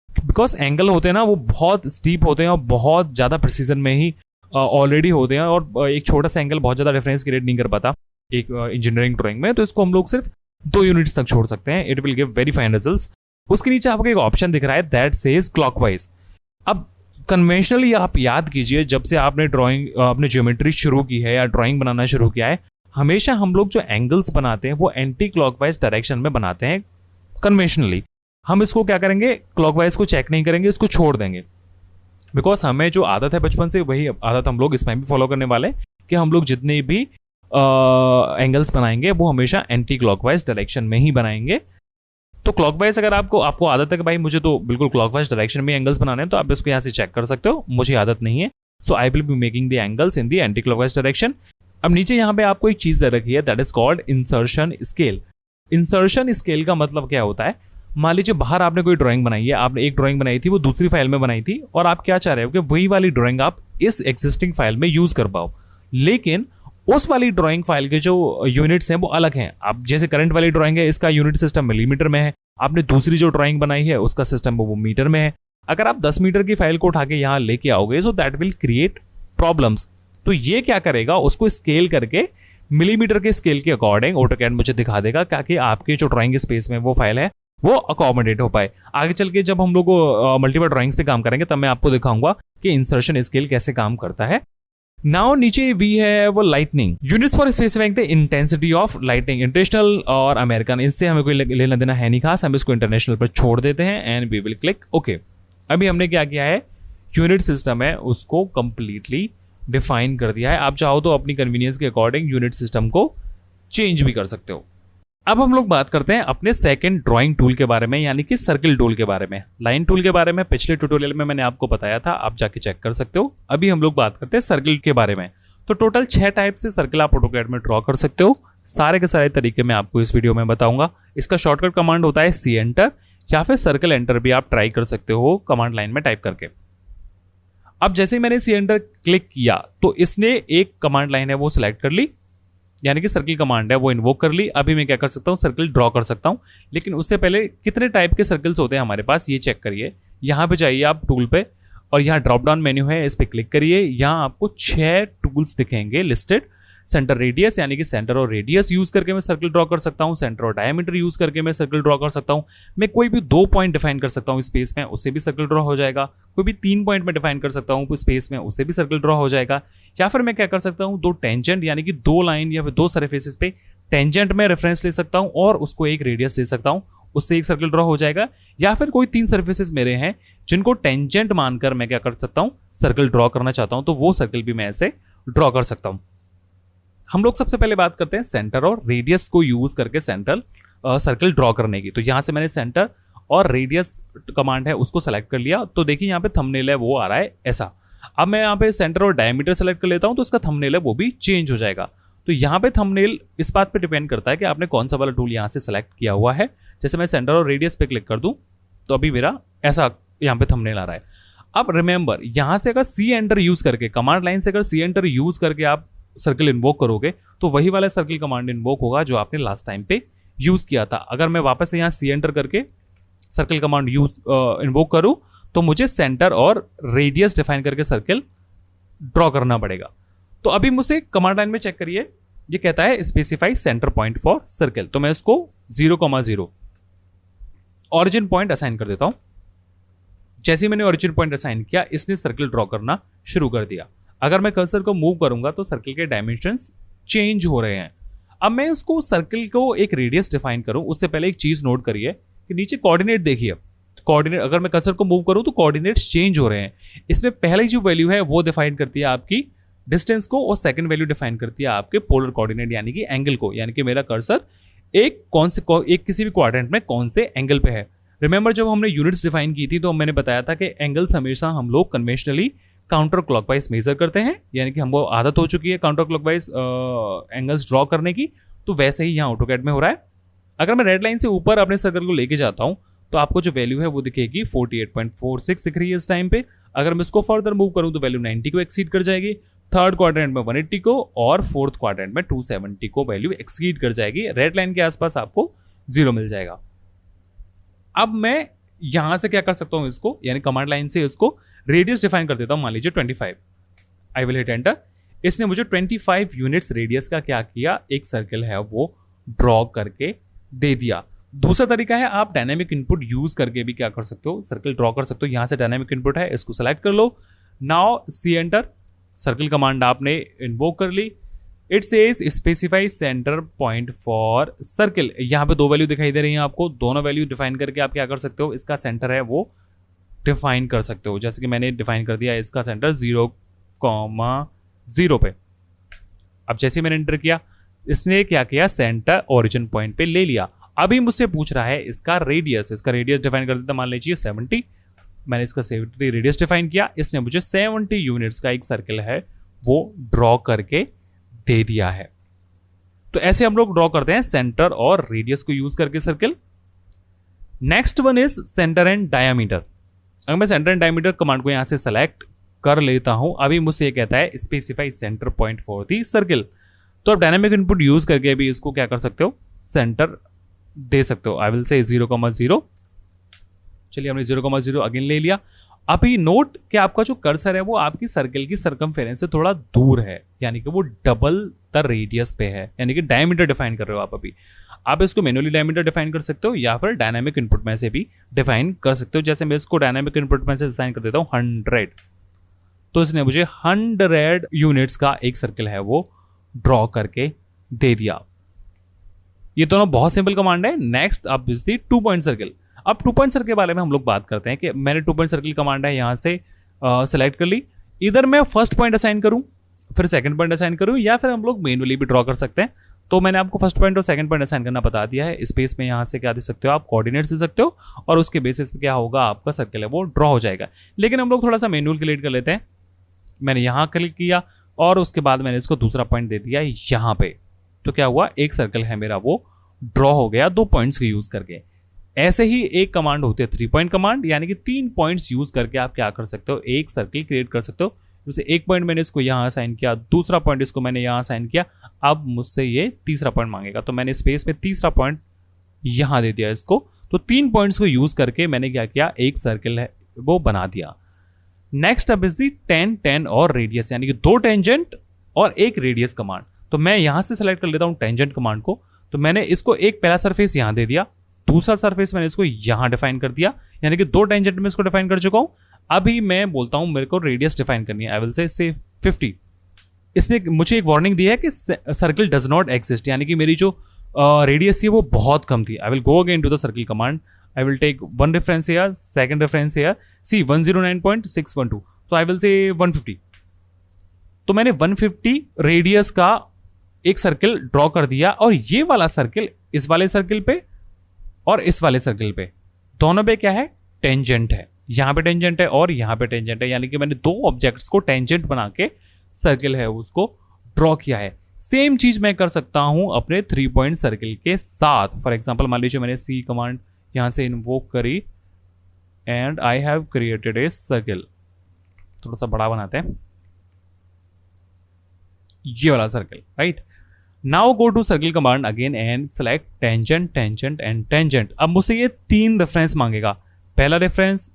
बिकॉज एंगल होते हैं ना वो बहुत स्टीप होते हैं और बहुत ज्यादा प्रिसीजन में ही ऑलरेडी होते हैं, और एक छोटा सा एंगल बहुत ज्यादा डिफरेंस क्रिएट नहीं कर पाता एक इंजीनियरिंग ड्राइंग में। तो इसको हम लोग सिर्फ 2 यूनिट्स तक छोड़ सकते हैं। It will give very fine results. उसके नीचे आपको एक ऑप्शन दिख रहा है दैट सेज क्लॉकवाइज। अब कन्वेंशनली आप याद कीजिए, जब से आपने अपने ज्योमेट्री शुरू की है या ड्राइंग बनाना शुरू किया है, हमेशा हम लोग जो एंगल्स बनाते हैं वो एंटी क्लॉकवाइज डायरेक्शन में बनाते हैं कन्वेंशनली। हम इसको क्या करेंगे, क्लॉकवाइज को चेक नहीं करेंगे, इसको छोड़ देंगे, बिकॉज हमें जो आदत है बचपन से वही आदत हम लोग इसमें भी फॉलो करने वाले हैं कि हम लोग जितने भी एंगल्स बनाएंगे वो हमेशा एंटी क्लॉकवाइज डायरेक्शन में ही बनाएंगे। तो क्लॉकवाइज अगर आपको आदत है कि भाई मुझे तो बिल्कुल क्लॉकवाइज डायरेक्शन में एंगल्स बनाने हैं, तो आप इसको यहाँ से चेक कर सकते हो। मुझे आदत नहीं है, so I will be making the angles in the anticlockwise direction. अब नीचे यहाँ पे आपको एक चीज दे रखी है that is called insertion scale. Insertion scale का मतलब क्या होता है, मान लीजिए बाहर आपने कोई ड्राइंग बनाई है, आपने एक ड्राइंग बनाई थी वो दूसरी फाइल में बनाई थी, और आप क्या चाह रहे हो कि वही वाली ड्राइंग आप इस एग्जिस्टिंग फाइल में यूज कर पाओ, लेकिन उस वाली ड्राइंग फाइल के जो यूनिट्स हैं वो अलग हैं। अब जैसे करंट वाली ड्राइंग है, इसका यूनिट सिस्टम मिलीमीटर में है, आपने दूसरी जो ड्राइंग बनाई है उसका सिस्टम वो मीटर में है। अगर आप 10 मीटर की फाइल को उठा के यहाँ लेके आओगे so that will create problems. तो ये क्या करेगा, उसको स्केल करके मिलीमीटर के स्केल के अकॉर्डिंग ऑटोकैड मुझे दिखा देगा, ताकि आपके जो ड्राइंग स्पेस में वो फाइल है वो अकोमोडेट हो पाए। आगे चल के जब हम लोग मल्टीपल ड्राइंग्स पे काम करेंगे तब मैं आपको दिखाऊंगा कि इंसर्शन स्केल कैसे काम करता है। नाउ नीचे वी है वो lightning. Units for specifying the intensity of lightning, international और अमेरिकन, इससे हमें कोई लेना देना है नहीं खास, हम इसको इंटरनेशनल पर छोड़ देते हैं and we will click okay. अभी हमने क्या किया है, यूनिट सिस्टम है उसको कंप्लीटली डिफाइन कर दिया है। आप चाहो तो अपनी कन्वीनियंस के अकॉर्डिंग यूनिट सिस्टम को चेंज भी कर सकते हो। अब हम लोग बात करते हैं अपने सेकंड ड्राइंग टूल के बारे में, यानी कि सर्किल टूल के बारे में। लाइन टूल के बारे में पिछले ट्यूटोरियल में मैंने आपको बताया था, आप जाके चेक कर सकते हो। अभी हम लोग बात करते हैं सर्किल के बारे में। तो टोटल 6 टाइप से सर्किल आप ऑटोकैड में ड्रॉ कर सकते हो। सारे के सारे तरीके मैं आपको इस वीडियो में बताऊंगा। इसका शॉर्टकट कमांड होता है सी एंटर, या फिर सर्कल एंटर भी आप ट्राई कर सकते हो कमांड लाइन में टाइप करके। अब जैसे ही मैंने सी एंटर क्लिक किया तो इसने एक कमांड लाइन है वो सिलेक्ट कर ली, यानी कि सर्किल कमांड है वो इन्वोक कर ली। अभी मैं क्या कर सकता हूँ, सर्किल ड्रॉ कर सकता हूँ, लेकिन उससे पहले कितने टाइप के सर्कल्स होते हैं हमारे पास ये चेक करिए। यहाँ पे जाइए आप टूल पे, और यहाँ ड्रॉप डाउन मेन्यू है, इस पर क्लिक करिए। यहाँ आपको 6 टूल्स दिखेंगे लिस्टेड। सेंटर रेडियस, यानी कि सेंटर और रेडियस यूज करके मैं सर्किल ड्रॉ कर सकता हूँ। सेंटर और डायमीटर यूज करके मैं सर्किल ड्रॉ कर सकता हूँ। मैं कोई भी 2 पॉइंट डिफाइन कर सकता हूँ स्पेस में, उससे भी सर्किल ड्रॉ हो जाएगा। कोई भी 3 पॉइंट में डिफाइन कर सकता हूँ स्पेस में, उससे भी सर्किल ड्रॉ हो जाएगा। या फिर मैं क्या कर सकता हूँ, 2 टेंजेंट, यानी कि 2 लाइन या फिर 2 सरफेसेस पे टेंजेंट में रेफरेंस ले सकता हूँ और उसको एक रेडियस दे सकता हूँ, उससे एक सर्किल ड्रॉ हो जाएगा। या फिर कोई 3 सर्फेसेस मेरे हैं जिनको टेंजेंट मानकर मैं क्या कर सकता हूँ, सर्किल ड्रॉ करना चाहता हूँ, तो वो सर्किल भी मैं ऐसे ड्रॉ कर सकता हूँ। हम लोग सबसे पहले बात करते हैं सेंटर और रेडियस को यूज करके सेंट्रल सर्किल ड्रॉ करने की। तो यहां से मैंने सेंटर और रेडियस कमांड है उसको सेलेक्ट कर लिया। तो देखिए यहाँ पे थंबनेल है वो आ रहा है ऐसा। अब मैं यहाँ पे सेंटर और डायमीटर सेलेक्ट कर लेता हूँ तो इसका थंबनेल है वो भी चेंज हो जाएगा। तो यहाँ पे थंबनेल इस बात पे डिपेंड करता है कि आपने कौन सा वाला टूल यहाँ से सेलेक्ट किया हुआ है। जैसे मैं सेंटर और रेडियस पे क्लिक कर दूं तो अभी मेरा ऐसा यहाँ पे थंबनेल आ रहा है। अब रिमेंबर, यहाँ से अगर सी एंटर यूज करके, कमांड लाइन से अगर सी एंटर यूज करके आप सर्किल इन्वोक करोगे तो वही वाला सर्किल कमांड इन्वोक होगा जो आपने लास्ट टाइम पे यूज किया था। अगर मैं वापस से यहाँ सी एंटर करके सर्कल कमांड यूज इन्वोक करूं तो मुझे सेंटर और रेडियस डिफाइन करके सर्कल ड्रॉ करना पड़ेगा। तो अभी मुझे कमांड लाइन में चेक करिए, ये कहता है specify centre point for circle, तो मैं इसको 0,0 ऑरिजिन पॉइंट असाइन कर देता हूं। जैसे ही मैंने ऑरिजिन पॉइंट असाइन किया, इसने सर्कल ड्रॉ करना शुरू कर दिया। अगर मैं कर्सर को मूव करूंगा तो सर्कल के डायमेंशंस चेंज हो रहे हैं। अब मैं उसको सर्कल को एक रेडियस डिफाइन करूं, उससे पहले एक चीज नोट करिए कि नीचे कोऑर्डिनेट देखिए। कोऑर्डिनेट अगर मैं कर्सर को मूव करूं तो कोऑर्डिनेट्स चेंज हो रहे हैं। इसमें पहली जो वैल्यू है वो डिफाइन करती है आपकी डिस्टेंस को, और सेकंड वैल्यू डिफाइन करती है आपके पोलर कोऑर्डिनेट यानी कि एंगल को। यानी कि मेरा कर्सर एक किसी भी क्वाड्रेंट में कौन से एंगल पे है। रिमेंबर जब हमने यूनिट्स डिफाइन की थी तो मैंने बताया था कि एंगल्स हमेशा हम लोग कन्वेंशनली काउंटर क्लॉकवाइज मेजर करते हैं, यानी कि हमको आदत हो चुकी है काउंटर क्लॉकवाइज एंगल्स ड्रॉ करने की। तो वैसे ही यहाँ ऑटोकैड में हो रहा है। अगर मैं रेड लाइन से ऊपर अपने सर्कल को लेके जाता हूँ तो आपको जो वैल्यू है वो दिखेगी 48.46 दिख रही है इस टाइम पे। अगर मैं इसको फर्दर मूव करूँ तो वैल्यू 90 को एक्सीड कर जाएगी, थर्ड क्वाड्रेंट में 180 को, और फोर्थ क्वाड्रेंट में 270 को वैल्यू एक्सीड कर जाएगी। रेड लाइन के आसपास आपको 0 मिल जाएगा। अब मैं यहां से क्या कर सकता हूं, इसको यानी कमांड लाइन से इसको रेडियस डिफाइन कर देता हूं, मान लीजिए 25। I will hit enter. इसने मुझे 25 यूनिट्स रेडियस का क्या किया, एक सर्कल है वो ड्रॉ करके दे दिया। दूसरा तरीका है, आप डायनामिक इनपुट यूज करके भी क्या कर सकते हो, सर्कल ड्रॉ कर सकते हो। यहां से डायनामिक इनपुट है, इसको सेलेक्ट कर लो। Now C enter, circle command आपने इन्वोक कर ली। It says specify centre point for circle. यहाँ पे 2 वैल्यू दिखाई दे रही हैं आपको, दोनों वैल्यू डिफाइन करके आप क्या कर सकते हो, इसका सेंटर है वो डिफाइन कर सकते हो। जैसे कि मैंने डिफाइन कर दिया इसका सेंटर 0,0 पे। अब जैसे मैंने एंटर किया, इसने क्या किया, सेंटर ओरिजिन पॉइंट पे ले लिया। अभी मुझसे पूछ रहा है इसका रेडियस। इसका रेडियस डिफाइन कर देता, मान लीजिए 70। मैंने इसका 70 रेडियस डिफाइन किया, इसने मुझे 70 यूनिट्स का एक सर्कल है वो ड्रॉ करके दे दिया है। तो ऐसे हम लोग ड्रॉ करते हैं सेंटर और रेडियस को यूज करके circle. Next one is centre and diameter. अगर मैं सेंटर एंड डायमीटर कमांड को यहां से सेलेक्ट कर लेता हूं, अभी मुझसे ये कहता है specify centre point for the circle. तो आप डायनामिक इनपुट यूज करके भी इसको क्या कर सकते हो, सेंटर दे सकते हो। आई विल से 0,0। चलिए हमने 0,0 अगेन ले लिया। अभी नोट कि आपका जो कर्सर है वो आपकी सर्कल की सर्कमफेरेंस से थोड़ा दूर है, यानी कि वो डबल द रेडियस पे है, यानी कि डायमीटर डिफाइन कर रहे हो आप। अभी आप इसको मैन्युअली डायमीटर डिफाइन कर सकते हो या फिर डायनामिक इनपुट में से भी डिफाइन कर सकते हो। जैसे मैं इसको डायनामिक इनपुट में से डिफाइन कर देता हूँ 100, तो इसने मुझे 100 यूनिट्स का एक सर्कल है वो ड्रॉ करके दे दिया। ये दोनों बहुत सिंपल कमांड है। नेक्स्ट अब इज दी 2 पॉइंट सर्कल। अब 2 पॉइंट सर्कल के बारे में हम लोग बात करते हैं कि मैंने 2 पॉइंट सर्कल कमांड है यहाँ से सेलेक्ट कर ली। इधर मैं फर्स्ट पॉइंट असाइन करूँ, फिर सेकंड पॉइंट असाइन करूँ, या फिर हम लोग मैन्युअली भी ड्रॉ कर सकते हैं। तो मैंने आपको फर्स्ट पॉइंट और सेकंड पॉइंट असाइन करना बता दिया है। स्पेस में यहाँ से क्या दे सकते हो, आप कोऑर्डिनेट्स दे सकते हो, और उसके बेसिस पे क्या होगा, आपका सर्कल है वो ड्रॉ हो जाएगा। लेकिन हम लोग थोड़ा सा मैनुअल क्रिएट कर लेते हैं। मैंने यहाँ क्लिक किया और उसके बाद मैंने इसको दूसरा पॉइंट दे दिया यहाँ पे। तो क्या हुआ, एक सर्कल है मेरा वो ड्रॉ हो गया 2 पॉइंट्स के यूज करके। ऐसे ही एक कमांड होती है 3 पॉइंट कमांड, यानी कि 3 पॉइंट्स यूज करके आप क्या कर सकते हो, एक सर्कल क्रिएट कर सकते हो। जैसे एक पॉइंट मैंने इसको यहाँ असाइन किया, दूसरा पॉइंट इसको मैंने यहाँ असाइन किया, अब मुझसे ये तीसरा पॉइंट मांगेगा, तो मैंने स्पेस में तीसरा पॉइंट यहाँ दे दिया इसको। तो 3 पॉइंट्स को यूज करके मैंने क्या किया, एक सर्कल है वो बना दिया। नेक्स्ट अब इज दी 10 10 और रेडियस, यानी कि 2 टेंजेंट और एक रेडियस कमांड। तो मैं यहाँ से सेलेक्ट कर लेता हूँ टेंजेंट कमांड को। तो मैंने इसको एक पहला सरफेस यहाँ दे दिया, दूसरा सरफेस मैंने इसको यहाँ डिफाइन कर दिया, यानी कि 2 टेंजेंट में इसको डिफाइन कर चुका हूँ। अभी मैं बोलता हूँ मेरे को रेडियस डिफाइन करनी है। आई विल से 50। इसने मुझे एक वार्निंग दी है कि सर्कल डज नॉट एग्जिस्ट, यानी कि मेरी जो रेडियस थी वो बहुत कम थी। I will go again to the circle command. I will take 1 reference here, second reference here, C 109.612, so I will say 150। तो मैंने 150 रेडियस का एक सर्कल ड्रॉ कर दिया, और ये वाला सर्कल इस वाले सर्कल पे और इस वाले सर्कल पे दोनों पे क्या है, टेंजेंट है। यहाँ पे टेंजेंट है और यहाँ पे टेंजेंट है, यानी कि मैंने 2 ऑब्जेक्ट्स को टेंजेंट बना के सर्कल है उसको ड्रॉ किया है। सेम चीज मैं कर सकता हूं अपने 3 पॉइंट सर्कल के साथ। फॉर एग्जांपल मान लीजिए मैंने सी कमांड यहां से इन्वोक करी and I have created a circle. थोड़ा सा बड़ा बनाते हैं, ये वाला circle, right. Now go to circle command again and select tangent tangent and tangent. अब मुझसे ये 3 रेफरेंस मांगेगा, पहला रेफरेंस,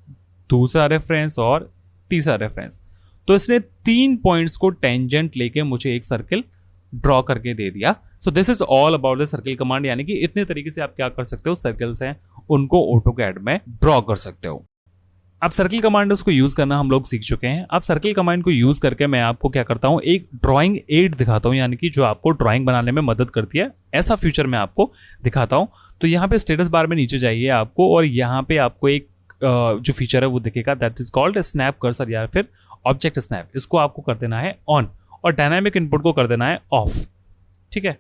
दूसरा रेफरेंस और तीसरा रेफरेंस। तो इसने 3 पॉइंट्स को टेंजेंट लेके मुझे एक सर्किल ड्रॉ करके दे दिया। So this is all about the circle command, यानी कि इतने तरीके से आप क्या कर सकते हो, सर्कल्स हैं उनको ऑटोकैड में ड्रॉ कर सकते हो। अब सर्किल कमांड उसको यूज करना हम लोग सीख चुके हैं। अब सर्किल कमांड को यूज करके मैं आपको क्या करता हूं, एक ड्राइंग एड दिखाता हूं, यानी कि जो आपको ड्राइंग बनाने में मदद करती है, ऐसा फीचर मैं आपको दिखाता हूं। तो यहाँ पे स्टेटस बार में नीचे जाइए आपको, और यहाँ पे आपको एक जो फीचर है वो दिखेगा, that is called snap cursor या फिर ऑब्जेक्ट स्नैप। इसको आपको कर देना है ऑन और डायनामिक इनपुट को कर देना है ऑफ। ठीक है,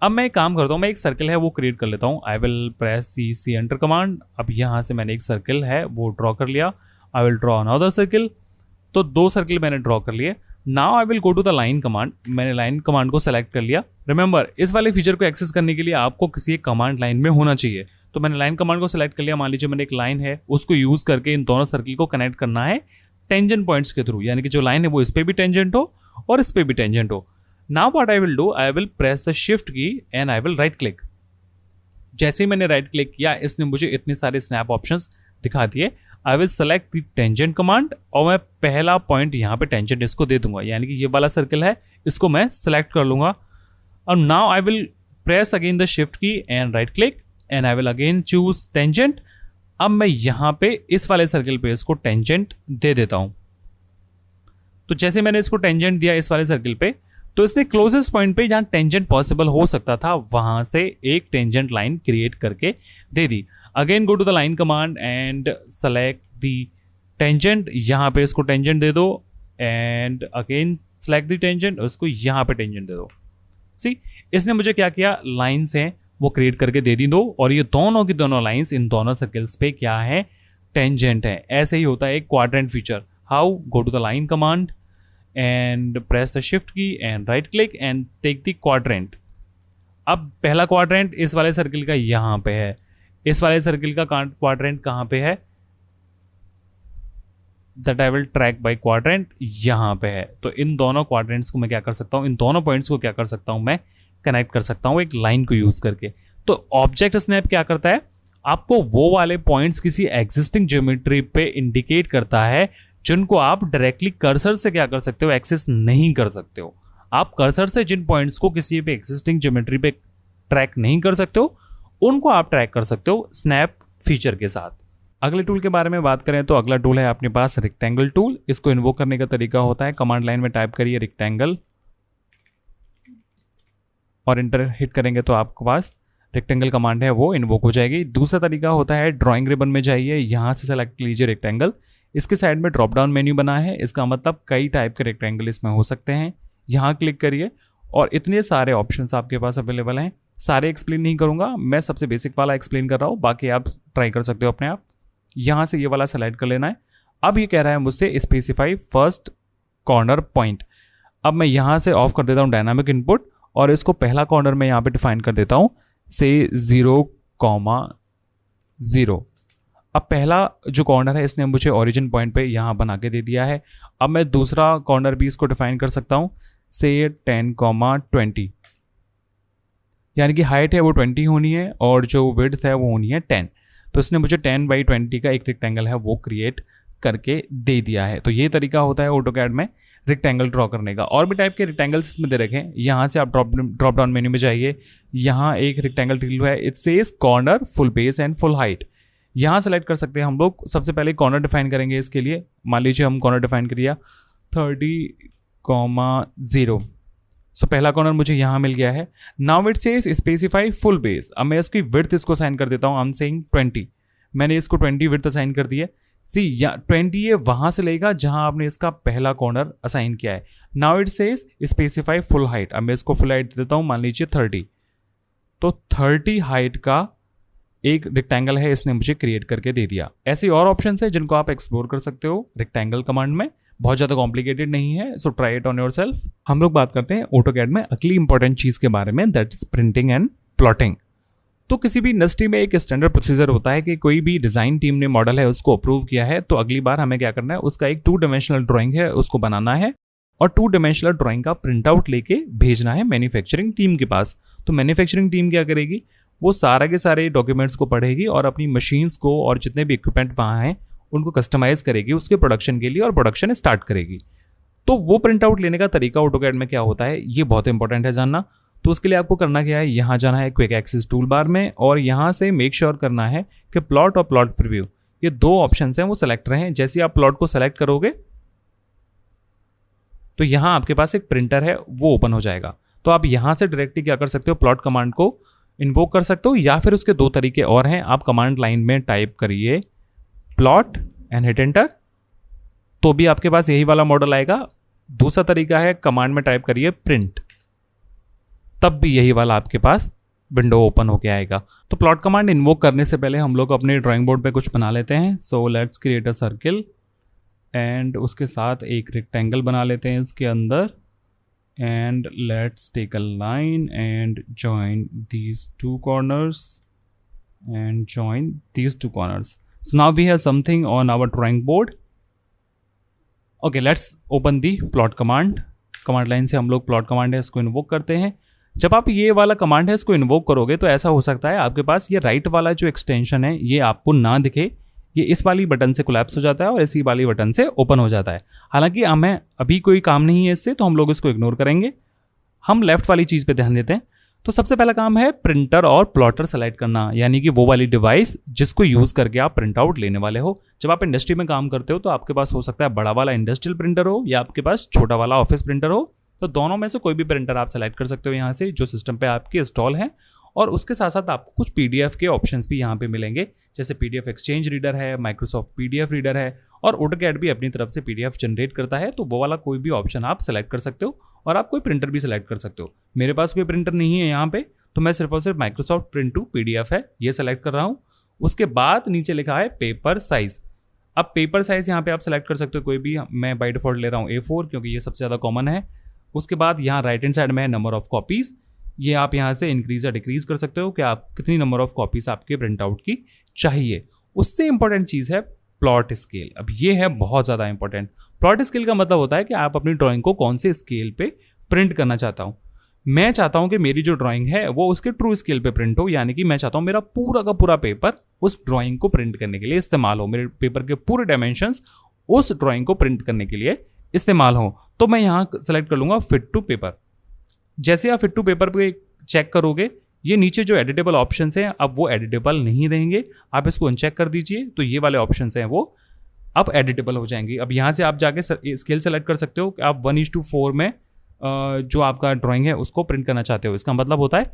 अब मैं एक काम करता हूँ, मैं एक सर्किल है वो क्रिएट कर लेता हूँ। I will press C enter command. अब यहाँ से मैंने एक सर्किल है वो ड्रॉ कर लिया। I will draw another circle. तो 2 सर्किल मैंने ड्रॉ कर लिए। Now I will go to the line command. मैंने लाइन कमांड को सेलेक्ट कर लिया। रिमेंबर, इस वाले फीचर को एक्सेस करने के लिए आपको किसी एक कमांड लाइन में होना चाहिए। तो मैंने लाइन कमांड को सेलेक्ट कर लिया। मान लीजिए मैंने एक लाइन है, उसको यूज करके इन दोनों सर्किल को कनेक्ट करना है टेंजेंट पॉइंट्स के थ्रू, यानी कि जो लाइन है वो इस पे भी टेंजेंट हो और इस पे भी टेंजेंट हो। Now what I will do, I will press the shift key and I will right click. जैसे ही मैंने राइट क्लिक किया, इसने मुझे इतने सारे स्नैप ऑप्शंस दिखा दिए। I will select the tangent command और मैं पहला पॉइंट यहाँ पे टेंजेंट इसको दे दूंगा, यानी कि ये वाला सर्किल है, इसको मैं सेलेक्ट कर लूंगा। और now I will press again the shift key and right click and I will again choose tangent. अब मैं यहाँ पे इस वाले सर्किल पे इसको टेंजेंट दे देता हूँ। तो जैसे मैंने इसको टेंजेंट दिया इस वाले सर्किल पे, तो इसने क्लोजेस्ट पॉइंट पे जहां टेंजेंट पॉसिबल हो सकता था वहां से एक टेंजेंट लाइन क्रिएट करके दे दी। Again go to the line command and select the tangent. यहाँ पे इसको टेंजेंट दे दो and again select the tangent और इसको यहाँ पे टेंजेंट दे दो। सी, इसने मुझे क्या किया, लाइन्स हैं वो क्रिएट करके दे दी 2, और ये दोनों की दोनों लाइन्स इन दोनों सर्कल्स पे क्या है, टेंजेंट है। ऐसे ही होता है एक quadrant feature. How, go to the line command and press the shift key and right click and take the quadrant। अब पहला क्वाड्रेंट इस वाले सर्किल का यहाँ पे है, इस वाले सर्किल का क्वाड्रेंट कहाँ पे है, that I will track by quadrant यहाँ पे है। तो इन दोनों क्वाड्रेंट्स को मैं क्या कर सकता हूँ, इन दोनों पॉइंट्स को क्या कर सकता हूँ, मैं कनेक्ट कर सकता हूँ एक लाइन को यूज करके। तो ऑब्जेक्ट स्नैप क्या करता है, आपको वो वाले पॉइंट्स किसी एग्जिस्टिंग ज्योमेट्री पे इंडिकेट करता है जिनको आप डायरेक्टली कर्सर से क्या कर सकते हो, एक्सेस नहीं कर सकते हो। आप कर्सर से जिन पॉइंट्स को किसी भी एग्जिस्टिंग ज्योमेट्री पे ट्रैक नहीं कर सकते हो, उनको आप ट्रैक कर सकते हो स्नैप फीचर के साथ। अगले टूल के बारे में बात करें तो अगला टूल है अपने पास रेक्टेंगल टूल। इसको इन्वोक करने का तरीका होता है, कमांड लाइन में टाइप करिए रेक्टेंगल और इंटर हिट करेंगे तो आपके पास रेक्टेंगल कमांड है वो इन्वोक हो जाएगी। दूसरा तरीका होता है ड्राइंग रिबन में जाइए, यहाँ से सेलेक्ट कीजिए रेक्टेंगल। इसके साइड में ड्रॉप डाउन मेन्यू बना है, इसका मतलब कई टाइप के रेक्टेंगल इसमें हो सकते हैं। यहाँ क्लिक करिए और इतने सारे ऑप्शंस आपके पास अवेलेबल हैं। सारे एक्सप्लेन नहीं करूँगा, मैं सबसे बेसिक वाला एक्सप्लेन कर रहा हूँ, बाकी आप ट्राई कर सकते हो अपने आप। यहाँ से ये वाला सेलेक्ट कर लेना है। अब ये कह रहा है मुझसे स्पेसिफाई फर्स्ट कॉर्नर पॉइंट। अब मैं यहाँ से ऑफ कर देता हूँ डायनामिक इनपुट और इसको पहला कॉर्नर में यहाँ पे डिफाइन कर देता हूँ से 0,0। अब पहला जो कॉर्नर है इसने मुझे ओरिजिन पॉइंट पे यहाँ बना के दे दिया है। अब मैं दूसरा कॉर्नर भी इसको डिफाइन कर सकता हूँ से 10,20, यानी कि हाइट है वो 20 होनी है और जो विड्थ है वो होनी है 10। तो इसने मुझे 10/20 का एक रेक्टेंगल है वो क्रिएट करके दे दिया है। तो ये तरीका होता है ऑटोकैड में रेक्टेंगल ड्रॉ करने का। और भी टाइप के रेक्टेंगल्स इसमें दे रखे हैं। यहाँ से आप ड्रॉप डाउन मेन्यू में जाइए, यहाँ एक रेक्टेंगल टूल है, it says corner, full bass and full height. यहाँ सेलेक्ट कर सकते हैं हम लोग। सबसे पहले कॉर्नर डिफाइन करेंगे इसके लिए। मान लीजिए हम कॉर्नर डिफाइन करिए 30,0। सो पहला कॉर्नर मुझे यहाँ मिल गया है। Now it says specify full bass. अब मैं इसकी विड्थ इसको असाइन कर देता हूँ। I am saying 20। मैंने इसको 20 विड्थ असाइन कर दी है। सी, 20 ये वहाँ से लेगा जहाँ आपने इसका पहला कॉर्नर असाइन किया है। Now it says specify full height. अब मैं इसको फुल हाइट देता हूँ, मान लीजिए 30। तो 30 हाइट का एक रेक्टेंगल है इसने मुझे क्रिएट करके दे दिया। ऐसे और ऑप्शंस है जिनको आप एक्सप्लोर कर सकते हो रेक्टेंगल कमांड में, बहुत ज़्यादा कॉम्प्लिकेटेड नहीं है। So try it on your self. हम लोग बात करते हैं ऑटोकैड में अगली इंपॉर्टेंट चीज़ के बारे में, that is printing and plotting. तो किसी भी इंडस्ट्री में एक स्टैंडर्ड प्रोसीजर होता है कि कोई भी डिज़ाइन टीम ने मॉडल है उसको अप्रूव किया है तो अगली बार हमें क्या करना है, उसका एक 2 डायमेंशनल ड्राइंग है उसको बनाना है और 2 डायमेंशनल ड्राइंग का प्रिंट आउट लेके भेजना है मैन्युफैक्चरिंग टीम के पास। तो मैन्युफैक्चरिंग टीम क्या करेगी, वो सारा के सारे डॉक्यूमेंट्स को पढ़ेगी और अपनी मशीन्स को और जितने भी इक्विपमेंट वहाँ हैं उनको कस्टमाइज करेगी उसके प्रोडक्शन के लिए और प्रोडक्शन स्टार्ट करेगी। तो वो प्रिंट आउट लेने का तरीका ऑटोकैड में क्या होता है, ये बहुत इंपॉर्टेंट है जानना। तो उसके लिए आपको करना क्या है, यहाँ जाना है क्विक एक्सेस टूल बार में और यहाँ से मेक श्योर करना है कि प्लॉट और प्लॉट प्रीव्यू ये 2 ऑप्शन हैं वो सेलेक्ट रहें। जैसे आप प्लॉट को सेलेक्ट करोगे तो यहाँ आपके पास एक प्रिंटर है वो ओपन हो जाएगा। तो आप यहाँ से डायरेक्टली क्या कर सकते हो, प्लॉट कमांड को इन्वोक कर सकते हो या फिर उसके 2 तरीके और हैं। आप कमांड लाइन में टाइप करिए प्लॉट एंड हिट एंटर, तो भी आपके पास यही वाला मॉडल आएगा। दूसरा तरीका है कमांड में टाइप करिए प्रिंट, तब भी यही वाला आपके पास विंडो ओपन होके आएगा। तो प्लॉट कमांड इन्वोक करने से पहले हम लोग अपने ड्राइंग बोर्ड पे कुछ बना लेते हैं। So let's create a circle and उसके साथ एक रेक्टेंगल बना लेते हैं इसके अंदर and let's take a line and join these 2 corners and join these 2 corners. So now we have something on our drawing board. Okay, let's open the plot command. Command line से हम लोग प्लॉट कमांड है इसको इन्वोक करते हैं। जब आप ये वाला कमांड है इसको इन्वोक करोगे तो ऐसा हो सकता है आपके पास ये राइट वाला जो एक्सटेंशन है ये आपको ना दिखे, ये इस वाली बटन से कोलैप्स हो जाता है और इसी वाली बटन से ओपन हो जाता है। हालांकि हमें अभी कोई काम नहीं है इससे, तो हम लोग इसको इग्नोर करेंगे। हम लेफ्ट वाली चीज़ पे ध्यान देते हैं। तो सबसे पहला काम है प्रिंटर और प्लॉटर सेलेक्ट करना, यानी कि वो वाली डिवाइस जिसको यूज़ करके आप प्रिंट आउट लेने वाले हो। जब आप इंडस्ट्री में काम करते हो तो आपके पास हो सकता है बड़ा वाला इंडस्ट्रियल प्रिंटर हो या आपके पास छोटा वाला ऑफिस प्रिंटर हो। तो दोनों में से कोई भी प्रिंटर आप सेलेक्ट कर सकते हो यहाँ से जो सिस्टम पे आपके इंस्टॉल है। और उसके साथ साथ आपको कुछ पीडीएफ के ऑप्शंस भी यहाँ पे मिलेंगे, जैसे पीडीएफ एक्सचेंज रीडर है, माइक्रोसॉफ्ट पीडीएफ रीडर है और ऑटोकैड भी अपनी तरफ से पीडीएफ जनरेट करता है। तो वो वाला कोई भी ऑप्शन आप सेलेक्ट कर सकते हो और आप कोई प्रिंटर भी सेलेक्ट कर सकते हो। मेरे पास कोई प्रिंटर नहीं है यहाँ पे, तो मैं सिर्फ और सिर्फ माइक्रोसॉफ्ट प्रिंट टू पीडीएफ है ये सेलेक्ट कर रहा हूँ। उसके बाद नीचे लिखा है पेपर साइज। अब पेपर साइज यहाँ पे आप सेलेक्ट कर सकते हो कोई भी, मैं बाय डिफॉल्ट ले रहा हूँ A4 क्योंकि ये सबसे ज़्यादा कॉमन है। उसके बाद यहाँ राइट हैंड साइड में है नंबर ऑफ कॉपीज़, ये आप यहाँ से इंक्रीज या डिक्रीज कर सकते हो कि आप कितनी नंबर ऑफ कॉपीज़ आपके प्रिंट आउट की चाहिए। उससे इंपॉर्टेंट चीज़ है प्लॉट स्केल। अब ये है बहुत ज़्यादा इंपॉर्टेंट। प्लॉट स्केल का मतलब होता है कि आप अपनी ड्राइंग को कौन से स्केल पे प्रिंट करना चाहता हूँ। मैं चाहता हूँ कि मेरी जो ड्राइंग है वो उसके ट्रू स्केल पे प्रिंट हो, यानी कि मैं चाहता हूँ मेरा पूरा का पूरा पेपर उस ड्राइंग को प्रिंट करने के लिए इस्तेमाल हो, मेरे पेपर के पूरे डायमेंशंस उस ड्राइंग को प्रिंट करने के लिए इस्तेमाल हो। तो मैं यहाँ सेलेक्ट कर लूँगा फिट टू पेपर। जैसे आप फिट टू पेपर पे चेक करोगे ये नीचे जो एडिटेबल ऑप्शंस हैं अब वो एडिटेबल नहीं रहेंगे, आप इसको अनचेक कर दीजिए तो ये वाले ऑप्शंस हैं वो अब एडिटेबल हो जाएंगे। अब यहाँ से आप जाके स्केल सेलेक्ट कर सकते हो कि आप 1:4 में जो आपका ड्राइंग है उसको प्रिंट करना चाहते हो। इसका मतलब होता है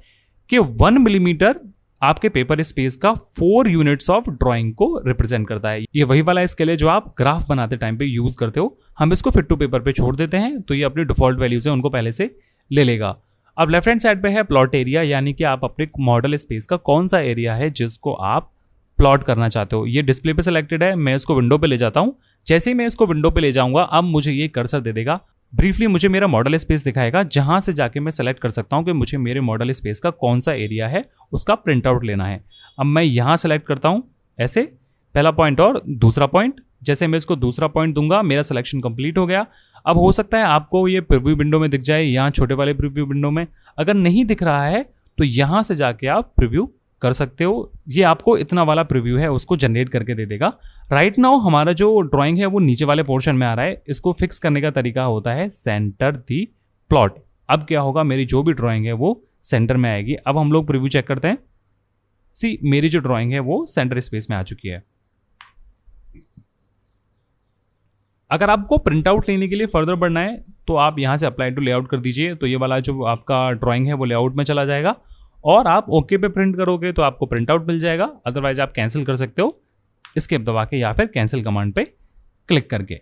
कि 1 मिलीमीटर आपके पेपर स्पेस का 4 यूनिट्स ऑफ ड्राइंग को रिप्रेजेंट करता है। ये वही वाला स्केल है जो आप ग्राफ बनाते टाइम पे यूज करते हो। हम इसको फिट टू पेपर पे छोड़ देते हैं तो ये अपनी डिफॉल्ट वैल्यूज है उनको पहले से ले लेगा। अब लेफ्ट हैंड साइड पे है प्लॉट एरिया, यानी कि आप अपने मॉडल स्पेस का कौन सा एरिया है जिसको आप प्लॉट करना चाहते हो। ये डिस्प्ले पे सिलेक्टेड है, मैं इसको विंडो पे ले जाता हूँ। जैसे ही मैं इसको विंडो पे ले जाऊंगा अब मुझे ये कर्सर दे देगा, ब्रीफली मुझे मेरा मॉडल स्पेस दिखाएगा जहां से जाके मैं सेलेक्ट कर सकता हूं कि मुझे मेरे मॉडल स्पेस का कौन सा एरिया है उसका प्रिंट आउट लेना है। अब मैं यहां सेलेक्ट करता हूं ऐसे पहला पॉइंट और दूसरा पॉइंट। जैसे मैं इसको दूसरा पॉइंट दूंगा मेरा सिलेक्शन कंप्लीट हो गया। अब हो सकता है आपको ये प्रीव्यू विंडो में दिख जाए, यहाँ छोटे वाले प्रीव्यू विंडो में। अगर नहीं दिख रहा है तो यहाँ से जाके आप प्रीव्यू कर सकते हो। ये आपको इतना वाला प्रीव्यू है उसको जनरेट करके दे देगा। राइट नाउ हमारा जो ड्राइंग है वो नीचे वाले पोर्शन में आ रहा है। इसको फिक्स करने का तरीका होता है सेंटर दी प्लॉट। अब क्या होगा, मेरी जो भी ड्राइंग है वो सेंटर में आएगी। अब हम लोग प्रीव्यू चेक करते हैं। सी मेरी जो ड्राइंग है वो सेंटर स्पेस में आ चुकी है। अगर आपको प्रिंट आउट लेने के लिए फर्दर बढ़ना है तो आप यहाँ से अप्लाई टू लेआउट कर दीजिए, तो ये वाला जो आपका ड्राइंग है वो लेआउट में चला जाएगा और आप ओके पे प्रिंट करोगे तो आपको प्रिंट आउट मिल जाएगा। अदरवाइज आप कैंसिल कर सकते हो एस्केप दबा के या फिर कैंसिल कमांड पे क्लिक करके।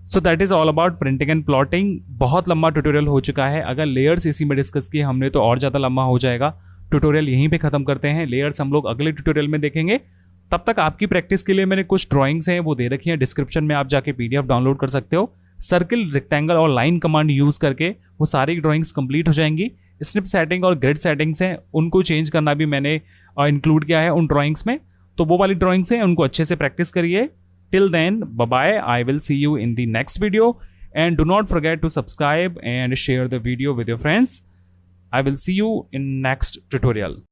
So that is all about printing and plotting. बहुत लंबा ट्यूटोरियल हो चुका है, अगर लेयर्स इसी में डिस्कस किए हमने तो और ज़्यादा लंबा हो जाएगा। ट्यूटोरियल यहीं पे खत्म करते हैं, लेयर्स हम लोग अगले ट्यूटोरियल में देखेंगे। तब तक आपकी प्रैक्टिस के लिए मैंने कुछ ड्राइंग्स हैं वो दे रखी हैं डिस्क्रिप्शन में, आप जाके पीडीएफ डाउनलोड कर सकते हो। सर्किल, रेक्टेंगल और लाइन कमांड यूज करके वो सारी ड्राइंग्स कंप्लीट हो जाएंगी। स्निप सेटिंग और ग्रिड सेटिंग्स हैं उनको चेंज करना भी मैंने इंक्लूड किया है उन ड्राइंग्स में, तो वो वाली ड्राइंग्स हैं उनको अच्छे से प्रैक्टिस करिए। Till then bye bye, I will see you in the next video. and do not forget to subscribe and share the video with your friends. I will see you in next tutorial.